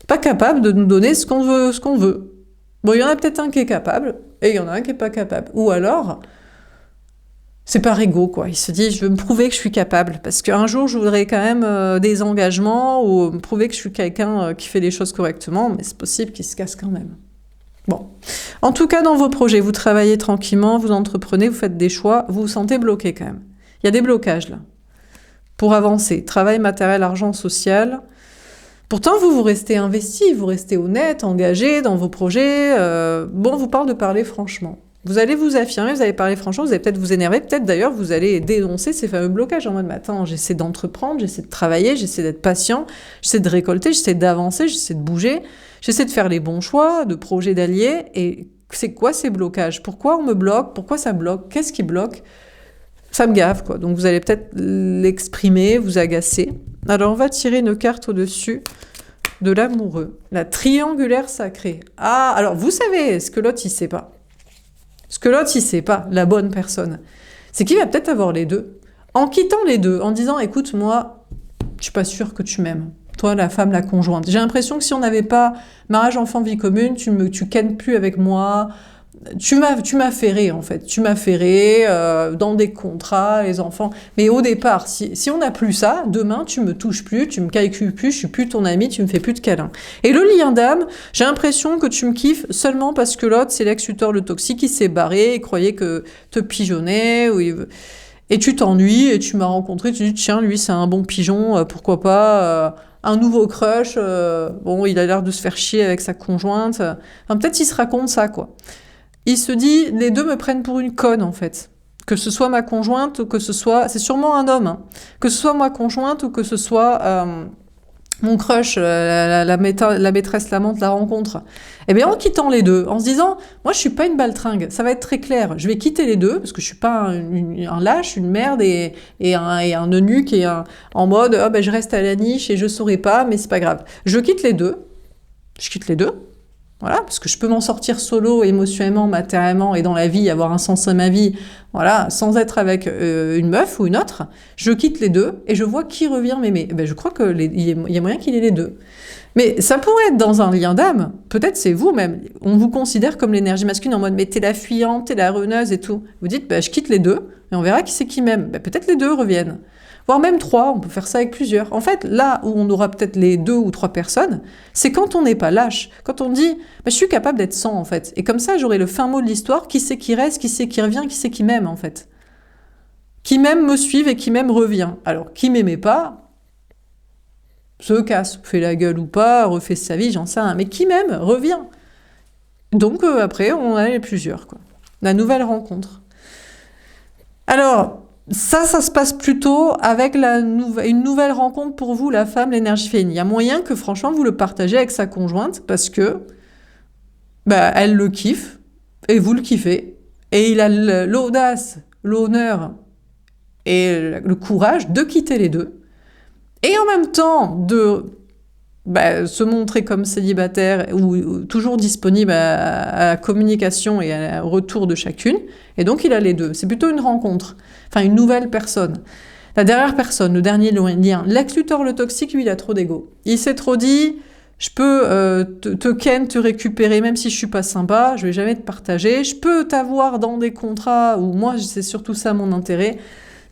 Pas capable de nous donner ce qu'on veut. Bon, il y en a peut-être un qui est capable, et il y en a un qui est pas capable. Ou alors, c'est par ego, quoi. Il se dit, je veux me prouver que je suis capable, parce qu'un jour, je voudrais quand même des engagements, ou me prouver que je suis quelqu'un qui fait les choses correctement, mais c'est possible qu'il se casse quand même. Bon. En tout cas, dans vos projets, vous travaillez tranquillement, vous entreprenez, vous faites des choix, vous vous sentez bloqué quand même. Il y a des blocages, là. Pour avancer. Travail, matériel, argent, social. Pourtant, vous restez investi, vous restez honnête, engagé dans vos projets. On vous parle de parler franchement. Vous allez vous affirmer, vous allez parler franchement, vous allez peut-être vous énerver, peut-être d'ailleurs vous allez dénoncer ces fameux blocages en mode mais attends, j'essaie d'entreprendre, j'essaie de travailler, j'essaie d'être patient, j'essaie de récolter, j'essaie d'avancer, j'essaie de bouger, j'essaie de faire les bons choix, de projets d'alliés, et c'est quoi ces blocages? Pourquoi on me bloque? Pourquoi ça bloque? Qu'est-ce qui bloque? Ça me gave, quoi. Donc vous allez peut-être l'exprimer, vous agacer. Alors on va tirer une carte au-dessus de l'amoureux, la triangulaire sacrée. Ah, alors vous savez ce que l'autre il sait pas. Ce que l'autre, il sait pas, la bonne personne, c'est qu'il va peut-être avoir les deux. En quittant les deux, en disant, écoute, moi, je suis pas sûre que tu m'aimes. Toi, la femme, la conjointe. J'ai l'impression que si on n'avait pas mariage, enfant, vie commune, tu kennes plus avec moi. Tu m'as ferré, en fait. Tu m'as ferré dans des contrats, les enfants. Mais au départ, si on n'a plus ça, demain, tu me touches plus, tu me calcules plus, je suis plus ton ami, tu me fais plus de câlins. Et le lien d'âme, j'ai l'impression que tu me kiffes seulement parce que l'autre, c'est Lex Luthor le toxique, qui s'est barré, il croyait que te pigeonnait, et tu t'ennuies, et tu m'as rencontré, tu dis, tiens, lui, c'est un bon pigeon, pourquoi pas un nouveau crush, il a l'air de se faire chier avec sa conjointe. Enfin, peut-être qu'il se raconte ça, quoi. Il se dit, les deux me prennent pour une conne, en fait. Que ce soit ma conjointe ou que ce soit... C'est sûrement un homme. Hein. Que ce soit ma conjointe ou que ce soit mon crush, la maîtresse l'amante, la rencontre. Eh bien, en quittant les deux, en se disant, moi, je suis pas une baltringue. Ça va être très clair. Je vais quitter les deux, parce que je suis pas un lâche, une merde et un eunuque et en mode, je reste à la niche et je saurai pas, mais c'est pas grave. Je quitte les deux. Je quitte les deux. Voilà, parce que je peux m'en sortir solo, émotionnellement, matériellement, et dans la vie, avoir un sens à ma vie, voilà, sans être avec une meuf ou une autre. Je quitte les deux et je vois qui revient m'aimer. Je crois qu'il y a moyen qu'il ait les deux. Mais ça pourrait être dans un lien d'âme. Peut-être c'est vous même. On vous considère comme l'énergie masculine en mode mais t'es la fuyante, t'es la reneuse et tout. Vous dites je quitte les deux et on verra qui c'est qui m'aime. Peut-être les deux reviennent. Voire même 3, on peut faire ça avec plusieurs. En fait, là où on aura peut-être les 2 ou 3 personnes, c'est quand on n'est pas lâche, quand on dit je suis capable d'être 100 en fait. Et comme ça, j'aurai le fin mot de l'histoire, qui c'est qui reste, qui c'est qui revient, qui c'est qui m'aime en fait. Qui m'aime me suive et qui m'aime revient. Alors, qui m'aimait pas, se casse, fait la gueule ou pas, refait sa vie, j'en sais rien. Mais qui m'aime, revient. Donc après, on a les plusieurs, quoi. La nouvelle rencontre. Alors... Ça se passe plutôt avec une nouvelle rencontre pour vous, la femme, l'énergie féminine. Il y a moyen que, franchement, vous le partagez avec sa conjointe parce que elle le kiffe et vous le kiffez. Et il a l'audace, l'honneur et le courage de quitter les deux. Et en même temps, de se montrer comme célibataire ou toujours disponible à la communication et à retour de chacune. Et donc, il a les deux. C'est plutôt une rencontre. Enfin, une nouvelle personne. La dernière personne, le dernier lien, l'ex-Luthor, le toxique, lui, il a trop d'ego. Il s'est trop dit, je peux te ken, te récupérer, même si je suis pas sympa, je vais jamais te partager, je peux t'avoir dans des contrats où moi, c'est surtout ça mon intérêt,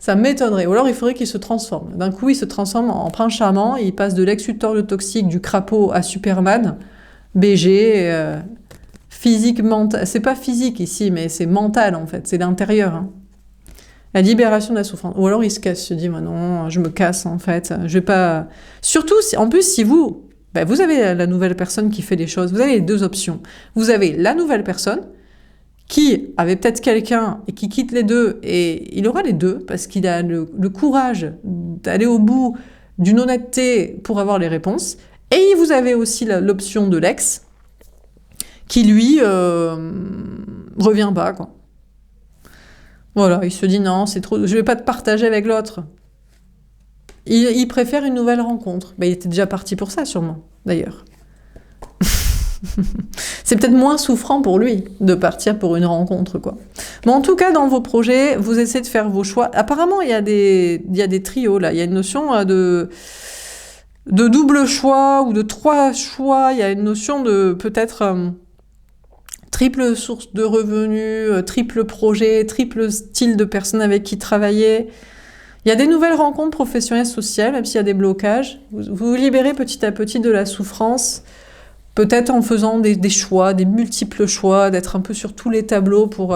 ça m'étonnerait. Ou alors, il faudrait qu'il se transforme. D'un coup, il se transforme en prince charmant, il passe de l'ex-Luthor, le toxique, du crapaud à Superman, BG, physique, mental. C'est pas physique ici, mais c'est mental, en fait, c'est l'intérieur, hein. La libération de la souffrance. Ou alors il se casse, il se dit, moi non, je me casse en fait, je vais pas... Surtout, en plus, si vous... Ben, vous avez la nouvelle personne qui fait les choses, vous avez les deux options. Vous avez la nouvelle personne qui avait peut-être quelqu'un et qui quitte les deux, et il aura les deux, parce qu'il a le courage d'aller au bout d'une honnêteté pour avoir les réponses. Et vous avez aussi l'option de l'ex, qui lui revient pas, quoi. Voilà, il se dit non, c'est trop, je vais pas te partager avec l'autre. Il préfère une nouvelle rencontre. Ben, il était déjà parti pour ça, sûrement, d'ailleurs. C'est peut-être moins souffrant pour lui de partir pour une rencontre, quoi. Mais en tout cas, dans vos projets, vous essayez de faire vos choix. Apparemment, il y a des trios, là. Il y a une notion de double choix ou de 3 choix. Il y a une notion de peut-être... triple source de revenus, triple projet, triple style de personnes avec qui travailler. Il y a des nouvelles rencontres professionnelles, sociales, même s'il y a des blocages. Vous vous libérez petit à petit de la souffrance, peut-être en faisant des choix, des multiples choix, d'être un peu sur tous les tableaux pour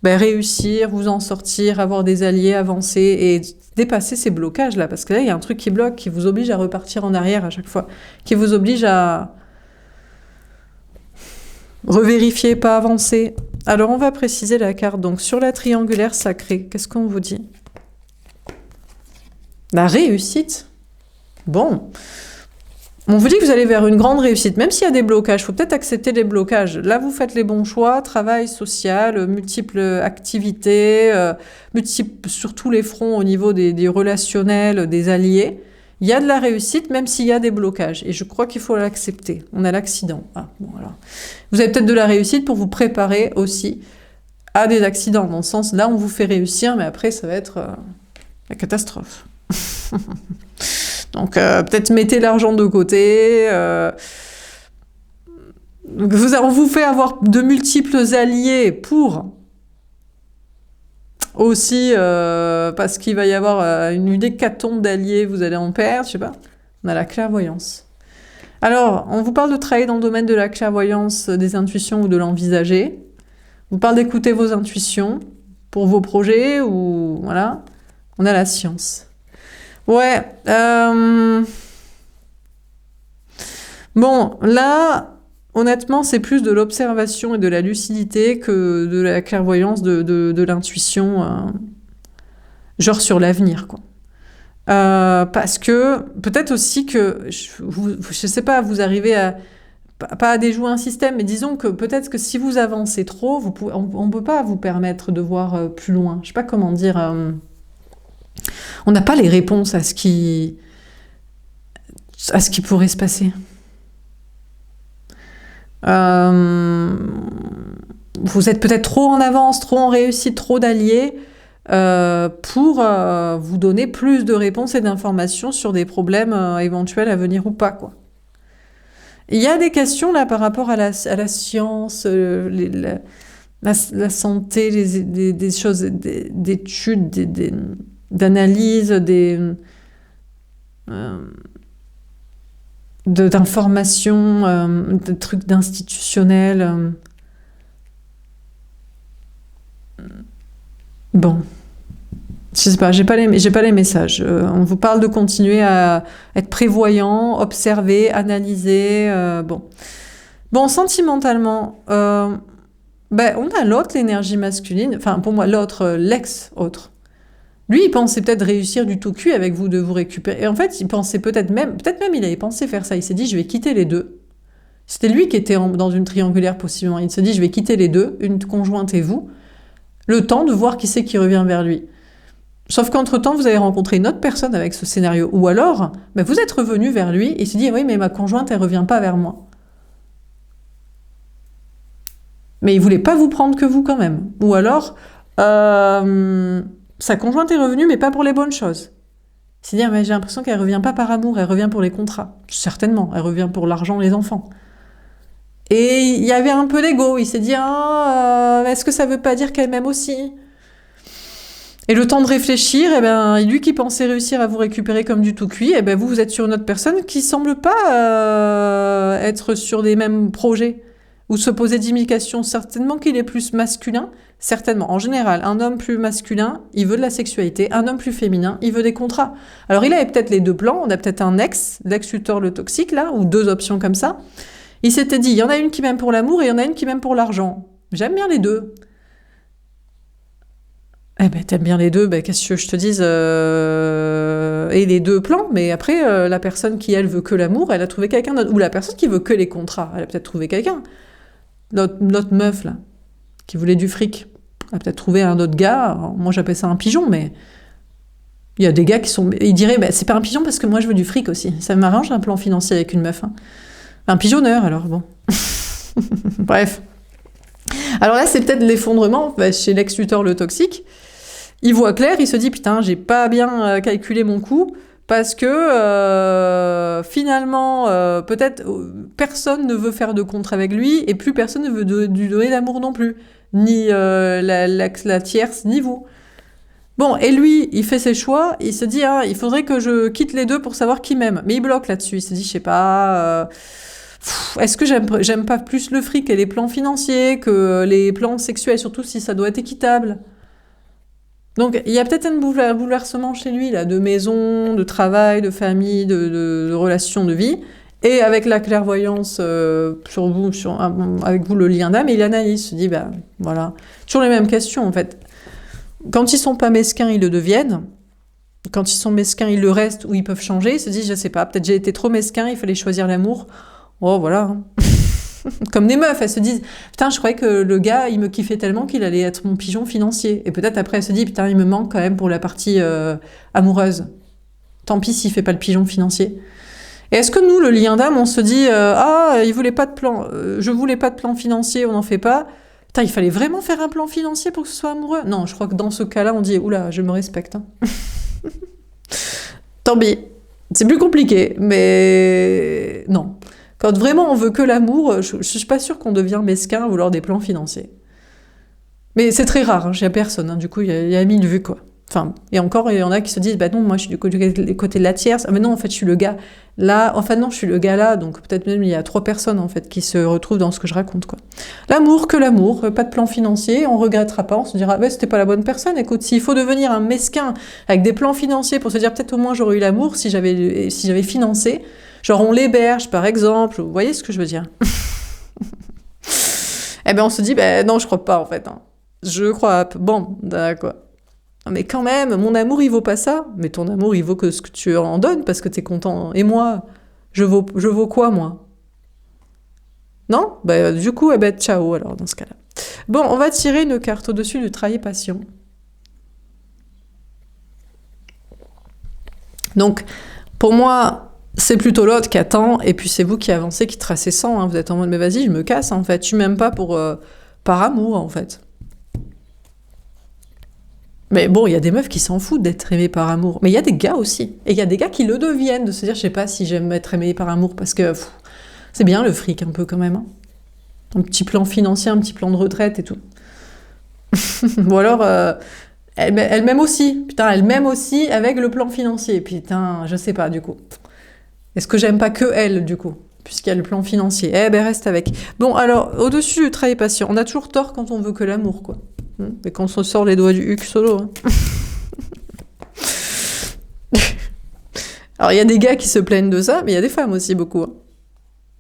réussir, vous en sortir, avoir des alliés, avancer et dépasser ces blocages-là. Parce que là, il y a un truc qui bloque, qui vous oblige à repartir en arrière à chaque fois, qui vous oblige à... revérifier, pas avancer. Alors, on va préciser la carte. Donc, sur la triangulaire sacrée, qu'est-ce qu'on vous dit? La réussite. Bon. On vous dit que vous allez vers une grande réussite, même s'il y a des blocages. Il faut peut-être accepter les blocages. Là, vous faites les bons choix, travail social, multiples activités, multiples sur tous les fronts au niveau des relationnels, des alliés. Il y a de la réussite, même s'il y a des blocages. Et je crois qu'il faut l'accepter. On a l'accident. Ah, bon, alors. Vous avez peut-être de la réussite pour vous préparer aussi à des accidents. Dans le sens, là, on vous fait réussir, mais après, ça va être la catastrophe. Donc, peut-être mettez l'argent de côté. On vous fait avoir de multiples alliés pour... aussi parce qu'il va y avoir une hécatombe d'alliés, vous allez en perdre, je sais pas. On a la clairvoyance. Alors, on vous parle de travailler dans le domaine de la clairvoyance, des intuitions ou de l'envisager. On vous parle d'écouter vos intuitions pour vos projets ou voilà. On a la science. Ouais. Bon, là, honnêtement, c'est plus de l'observation et de la lucidité que de la clairvoyance, de l'intuition, genre sur l'avenir, quoi. Parce que peut-être aussi que, je sais pas, vous arrivez à, pas à déjouer un système, mais disons que peut-être que si vous avancez trop, on ne peut pas vous permettre de voir plus loin. Je sais pas comment dire. On n'a pas les réponses à ce qui pourrait se passer. Vous êtes peut-être trop en avance, trop en réussite, trop d'alliés pour vous donner plus de réponses et d'informations sur des problèmes éventuels à venir ou pas, quoi. Il y a des questions là par rapport à la science, la santé, des choses, d'études, d'analyse, d'informations, de trucs d'institutionnels. Bon, je sais pas, j'ai pas les messages. On vous parle de continuer à être prévoyant, observer, analyser. Bon, sentimentalement, on a l'autre, l'énergie masculine. Enfin, pour moi, l'autre, l'ex-autre. Lui, il pensait peut-être réussir du tout cuit avec vous, de vous récupérer. Et en fait, il pensait peut-être même, il avait pensé faire ça. Il s'est dit, je vais quitter les deux. C'était lui qui était dans une triangulaire possiblement. Il se dit, je vais quitter les deux, une conjointe et vous, le temps de voir qui c'est qui revient vers lui. Sauf qu'entre-temps, vous avez rencontré une autre personne avec ce scénario. Ou alors, vous êtes revenu vers lui et il se dit, oui, mais ma conjointe, elle revient pas vers moi. Mais il voulait pas vous prendre que vous quand même. Ou alors, sa conjointe est revenue, mais pas pour les bonnes choses. C'est-à-dire, mais j'ai l'impression qu'elle revient pas par amour, elle revient pour les contrats. Certainement, elle revient pour l'argent, les enfants. Et il y avait un peu d'ego. Il s'est dit, est-ce que ça veut pas dire qu'elle m'aime aussi? Et le temps de réfléchir, eh ben, lui qui pensait réussir à vous récupérer comme du tout cuit, eh ben, vous êtes sur une autre personne qui semble pas être sur des mêmes projets ou se poser 10 000 questions. Certainement qu'il est plus masculin, certainement. En général, un homme plus masculin, il veut de la sexualité. Un homme plus féminin, il veut des contrats. Alors il avait peut-être les deux plans. On a peut-être un l'ex-tuteur le toxique là, ou deux options comme ça. Il s'était dit, il y en a une qui m'aime pour l'amour et il y en a une qui m'aime pour l'argent. J'aime bien les deux. Eh ben, t'aimes bien les deux, ben, qu'est-ce que je te dise et les deux plans, mais après, la personne qui, elle, veut que l'amour, elle a trouvé quelqu'un d'autre. Ou la personne qui veut que les contrats, elle a peut-être trouvé quelqu'un. Notre meuf, là, qui voulait du fric, elle a peut-être trouvé un autre gars. Alors, moi, j'appelle ça un pigeon, mais il y a des gars qui sont... Ils diraient, ben, c'est pas un pigeon parce que moi, je veux du fric aussi. Ça m'arrange un plan financier avec une meuf. Hein. Un pigeonneur, alors, bon. Bref. Alors là, c'est peut-être l'effondrement chez l'ex-tuteur le toxique. Il voit clair, il se dit, putain, j'ai pas bien calculé mon coût, parce que finalement, peut-être personne ne veut faire de contre avec lui, et plus personne ne veut lui donner d'amour non plus. Ni la tierce, ni vous. Bon, et lui, il fait ses choix, il se dit, il faudrait que je quitte les deux pour savoir qui m'aime. Mais il bloque là-dessus, il se dit, je sais pas... est-ce que j'aime pas plus le fric et les plans financiers que les plans sexuels, surtout si ça doit être équitable? Donc, il y a peut-être un bouleversement chez lui, là, de maison, de travail, de famille, de relations de vie. Et avec la clairvoyance sur vous, avec vous, le lien d'âme, il analyse, se dit, ben voilà. Toujours les mêmes questions, en fait. Quand ils sont pas mesquins, ils le deviennent. Quand ils sont mesquins, ils le restent ou ils peuvent changer. Ils se disent, je sais pas, peut-être j'ai été trop mesquin, il fallait choisir l'amour. Oh, voilà. Comme des meufs, elles se disent « Putain, je croyais que le gars, il me kiffait tellement qu'il allait être mon pigeon financier. » Et peut-être après, elle se dit « Putain, il me manque quand même pour la partie amoureuse. Tant pis s'il fait pas le pigeon financier. » Et est-ce que nous, le lien d'âme, on se dit il voulait pas de plan, je voulais pas de plan financier, on n'en fait pas. Putain, il fallait vraiment faire un plan financier pour que ce soit amoureux? Non, je crois que dans ce cas-là, on dit « Oula, je me respecte. Hein. » Tant pis. C'est plus compliqué, mais non. Quand vraiment on veut que l'amour, je suis pas sûre qu'on devient mesquin à vouloir des plans financiers. Mais c'est très rare, hein, j'ai personne, hein, du coup il y a 1000 vues quoi. Enfin, et encore il y en a qui se disent bah non, moi je suis du côté de la tierce, ah mais non en fait je suis le gars là, enfin non je suis le gars là, donc peut-être même il y a 3 personnes en fait qui se retrouvent dans ce que je raconte quoi. L'amour, que l'amour, pas de plan financier, on regrettera pas, on se dira bah c'était pas la bonne personne, écoute, s'il faut devenir un mesquin avec des plans financiers pour se dire peut-être au moins j'aurais eu l'amour si j'avais financé. Genre on l'héberge par exemple, vous voyez ce que je veux dire? Eh ben on se dit, non je crois pas en fait. Hein. Je crois, bon, d'accord. Mais quand même, mon amour il vaut pas ça. Mais ton amour il vaut que ce que tu en donnes parce que t'es content. Et moi, je vaux quoi moi? Non? Du coup, ciao alors dans ce cas-là. Bon, on va tirer une carte au-dessus du travail passion. Donc, pour moi... c'est plutôt l'autre qui attend, et puis c'est vous qui avancez, qui tracez sans. Hein. Vous êtes en mode, mais vas-y, je me casse, en fait. Tu m'aimes pas par amour, en fait. Mais bon, il y a des meufs qui s'en foutent d'être aimées par amour. Mais il y a des gars aussi. Et il y a des gars qui le deviennent, de se dire, je sais pas si j'aime être aimée par amour, parce que c'est bien le fric, un peu, quand même. Hein. Un petit plan financier, un petit plan de retraite et tout. Ou alors... elle m'aime aussi. Putain, elle m'aime aussi avec le plan financier. Putain, je sais pas, du coup. Est-ce que j'aime pas que elle, du coup, puisqu'il y a le plan financier? Reste avec. Bon, alors, au-dessus du travail patient, on a toujours tort quand on veut que l'amour, quoi. Mais quand on se sort les doigts du huc solo. Hein. Alors, il y a des gars qui se plaignent de ça, mais il y a des femmes aussi, beaucoup. Hein.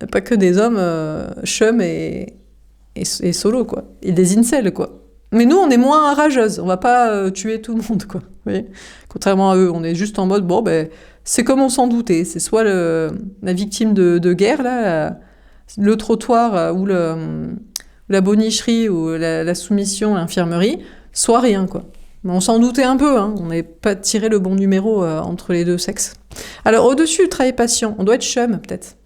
Il n'y a pas que des hommes chum et solo, quoi. Et des incels, quoi. Mais nous, on est moins rageuses. On va pas tuer tout le monde, quoi. Vous voyez, contrairement à eux, on est juste en mode, c'est comme on s'en doutait. C'est soit la victime de guerre, là, le trottoir ou la bonicherie ou la soumission à l'infirmerie, soit rien, quoi. Mais on s'en doutait un peu, hein. On n'avait pas tiré le bon numéro entre les deux sexes. Alors, au-dessus du travail patient, on doit être chum, peut-être.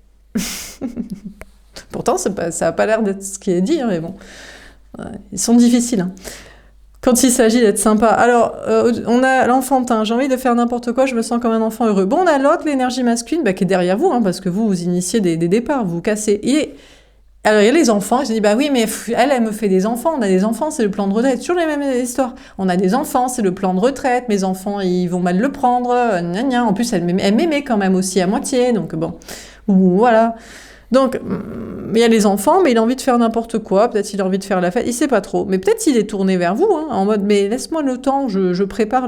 Pourtant, ça n'a pas l'air d'être ce qui est dit, hein, mais bon. Ils sont difficiles. Hein. Quand il s'agit d'être sympa. Alors, on a l'enfantin, j'ai envie de faire n'importe quoi, je me sens comme un enfant heureux. Bon, on a l'autre, l'énergie masculine, qui est derrière vous, parce que vous initiez des départs, vous cassez. Alors, il y a les enfants, je dis, bah oui, mais elle me fait des enfants, on a des enfants, c'est le plan de retraite. Toujours les mêmes histoires. On a des enfants, c'est le plan de retraite, mes enfants, ils vont mal le prendre, gna gna. En plus, elle m'aimait quand même aussi à moitié, donc bon. Ou voilà. Donc, il y a les enfants, mais il a envie de faire n'importe quoi. Peut-être il a envie de faire la fête, il sait pas trop. Mais peut-être il est tourné vers vous, en mode, mais laisse-moi le temps, je prépare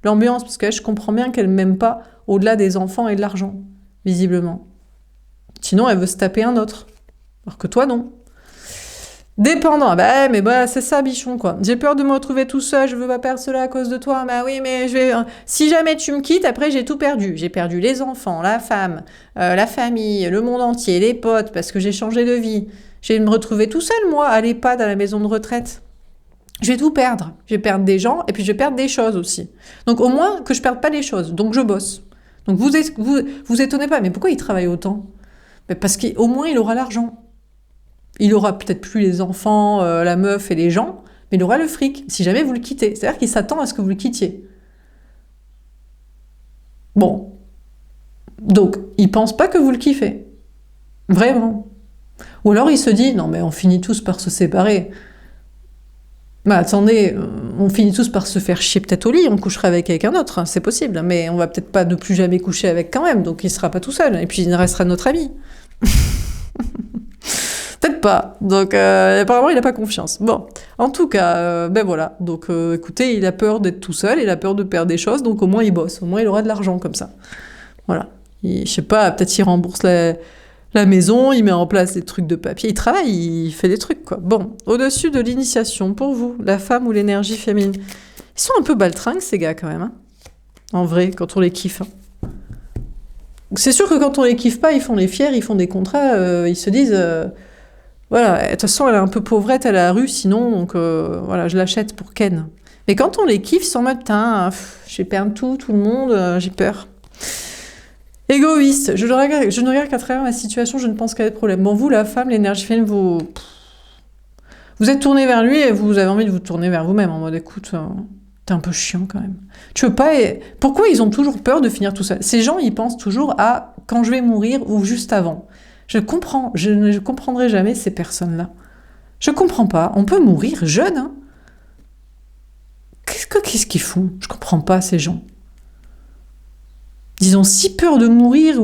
l'ambiance, parce que je comprends bien qu'elle m'aime pas au-delà des enfants et de l'argent, visiblement. Sinon, elle veut se taper un autre. Alors que toi, non. Dépendant, mais c'est ça, bichon, quoi. J'ai peur de me retrouver tout seul, je veux pas perdre cela à cause de toi. Bah oui, mais si jamais tu me quittes, après j'ai tout perdu. J'ai perdu les enfants, la femme, la famille, le monde entier, les potes, parce que j'ai changé de vie. Je vais me retrouver tout seul, moi, à l'EHPAD, à la maison de retraite. Je vais tout perdre. Je vais perdre des gens, et puis je vais perdre des choses aussi. Donc au moins que je perde pas les choses. Donc je bosse. Donc vous étonnez pas, mais pourquoi il travaille autant? Parce qu'au moins il aura l'argent. Il aura peut-être plus les enfants, la meuf et les gens, mais il aura le fric, si jamais vous le quittez. C'est-à-dire qu'il s'attend à ce que vous le quittiez. Bon. Donc, il pense pas que vous le kiffez. Vraiment. Ou alors il se dit, non mais on finit tous par se séparer. Bah attendez, on finit tous par se faire chier peut-être au lit, on couchera avec quelqu'un d'autre, c'est possible, mais on va peut-être pas ne plus jamais coucher avec quand même, donc il sera pas tout seul, et puis il restera notre ami. Peut-être pas. Donc, apparemment, il n'a pas confiance. Bon, en tout cas, voilà. Donc, écoutez, il a peur d'être tout seul, il a peur de perdre des choses, donc au moins il bosse. Au moins, il aura de l'argent comme ça. Voilà. Je sais pas, peut-être il rembourse la maison, il met en place des trucs de papier, il travaille, il fait des trucs, quoi. Bon, au-dessus de l'initiation, pour vous, la femme ou l'énergie féminine, ils sont un peu baltringues, ces gars, quand même. Hein. En vrai, quand on les kiffe. Hein. C'est sûr que quand on les kiffe pas, ils font les fiers, ils font des contrats, ils se disent... Voilà, de toute façon, elle est un peu pauvrette à la rue, sinon, donc voilà, je l'achète pour Ken. Mais quand on les kiffe, ils sont en mode, putain, je vais perdre tout le monde, j'ai peur. Égoïste, je ne regarde qu'à travers ma situation, je ne pense qu'à des problèmes. Bon, vous, la femme, l'énergie féminine, vous êtes tourné vers lui et vous avez envie de vous tourner vers vous-même, en mode, écoute, t'es un peu chiant quand même. Tu veux pas... Pourquoi ils ont toujours peur de finir tout seul? Ces gens, ils pensent toujours à quand je vais mourir ou juste avant. Je ne comprendrai jamais ces personnes-là. Je comprends pas. On peut mourir jeune, hein. Qu'est-ce qu'ils font? Je comprends pas ces gens. Ils ont si peur de mourir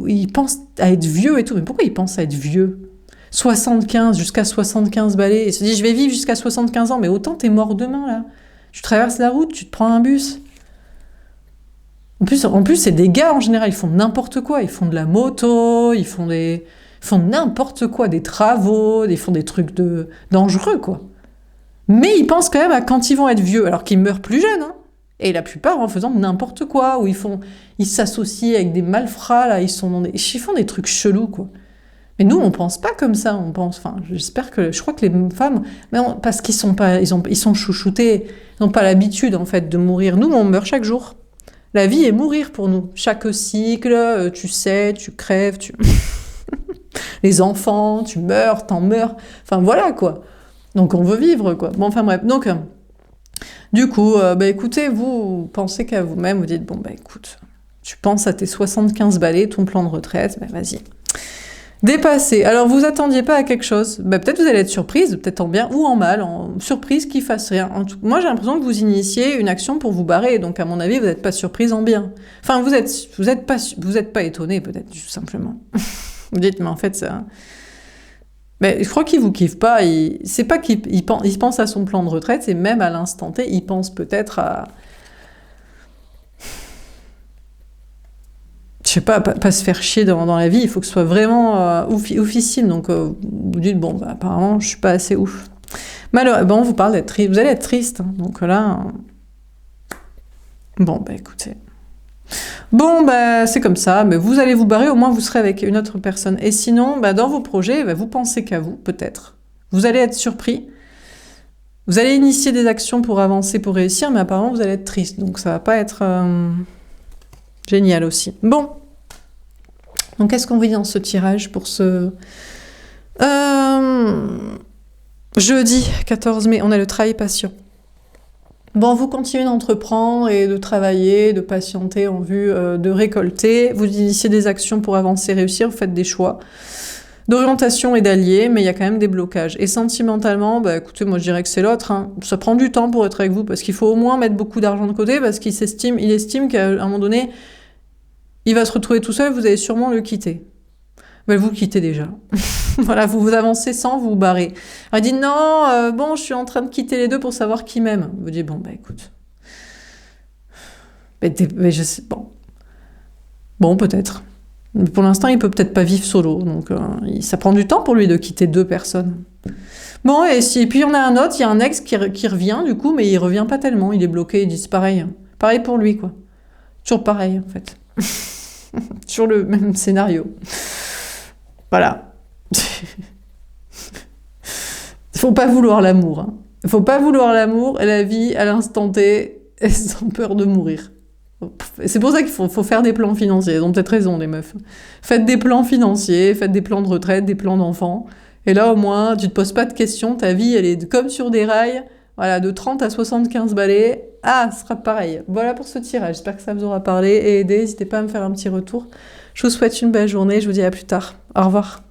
ils pensent à être vieux et tout. Mais pourquoi ils pensent à être vieux? 75, jusqu'à 75 balais. Ils se disent, je vais vivre jusqu'à 75 ans. Mais autant t'es mort demain, là. Tu traverses la route, tu te prends un bus. En plus, c'est des gars en général, ils font n'importe quoi. Ils font de la moto, ils font n'importe quoi, des travaux, ils font des trucs dangereux, quoi. Mais ils pensent quand même à quand ils vont être vieux, alors qu'ils meurent plus jeunes, hein. Et la plupart en faisant n'importe quoi, ou ils s'associent avec des malfrats, là, ils font des trucs chelous, quoi. Mais nous, on pense pas comme ça, je crois que les femmes, parce qu'ils sont pas, ils sont chouchoutés, ils n'ont pas l'habitude, en fait, de mourir. Nous, on meurt chaque jour. La vie est mourir pour nous. Chaque cycle, tu sais, tu crèves, les enfants, tu meurs, t'en meurs. Enfin, voilà, quoi. Donc, on veut vivre, quoi. Bon, enfin, bref. Donc, du coup, écoutez, vous pensez qu'à vous-même, vous dites, bon, écoute, tu penses à tes 75 balais, ton plan de retraite, vas-y. Dépassé. Alors, vous attendiez pas à quelque chose. Peut-être vous allez être surprise, peut-être en bien ou en mal, en surprise qu'il fasse rien. Moi, j'ai l'impression que vous initiez une action pour vous barrer, donc à mon avis, vous n'êtes pas surprise en bien. Enfin, vous êtes pas étonné, peut-être, tout simplement. Vous dites, mais en fait, ça... je crois qu'il vous kiffe pas. C'est pas qu'il pense à son plan de retraite, c'est même à l'instant T, il pense peut-être à... Je sais pas se faire chier dans la vie, il faut que ce soit vraiment oufissime. Donc, vous dites, apparemment, je suis pas assez ouf. Malheureusement, on vous parle d'être triste. Vous allez être triste. Hein. Donc là... écoutez. C'est comme ça. Mais vous allez vous barrer, au moins vous serez avec une autre personne. Et sinon, dans vos projets, vous pensez qu'à vous, peut-être. Vous allez être surpris. Vous allez initier des actions pour avancer, pour réussir, mais apparemment, vous allez être triste. Donc, ça va pas être... génial aussi. Bon. Donc, qu'est-ce qu'on vit dans ce tirage pour ce... Jeudi 14 mai, on a le travail patient. Bon, vous continuez d'entreprendre et de travailler, de patienter en vue de récolter. Vous initiez des actions pour avancer, réussir, vous faites des choix d'orientation et d'alliés, mais il y a quand même des blocages. Et sentimentalement, bah écoutez, moi je dirais que c'est l'autre. Hein. Ça prend du temps pour être avec vous, parce qu'il faut au moins mettre beaucoup d'argent de côté, parce qu'il estime qu'à un moment donné, il va se retrouver tout seul, vous allez sûrement le quitter. Ben, vous quittez déjà. Voilà, vous avancez sans vous barrer. Alors, il dit non, bon, je suis en train de quitter les deux pour savoir qui m'aime. Vous dites bon, bah écoute. Mais je sais, bon, peut-être. Mais pour l'instant, il peut peut-être pas vivre solo, donc ça prend du temps pour lui de quitter deux personnes. Bon, et puis il y en a un autre, il y a un ex qui revient du coup, mais il revient pas tellement, il est bloqué, il dit c'est pareil. Pareil pour lui, quoi. Toujours pareil, en fait. Toujours le même scénario. Voilà. Faut pas vouloir l'amour. Hein. Faut pas vouloir l'amour et la vie à l'instant T, sans peur de mourir. C'est pour ça qu'il faut faire des plans financiers. Elles ont peut-être raison, les meufs. Faites des plans financiers, faites des plans de retraite, des plans d'enfants. Et là, au moins, tu te poses pas de questions. Ta vie, elle est comme sur des rails. Voilà, de 30 à 75 balais. Ah, ce sera pareil. Voilà pour ce tirage. J'espère que ça vous aura parlé et aidé. N'hésitez pas à me faire un petit retour. Je vous souhaite une belle journée. Je vous dis à plus tard. Au revoir.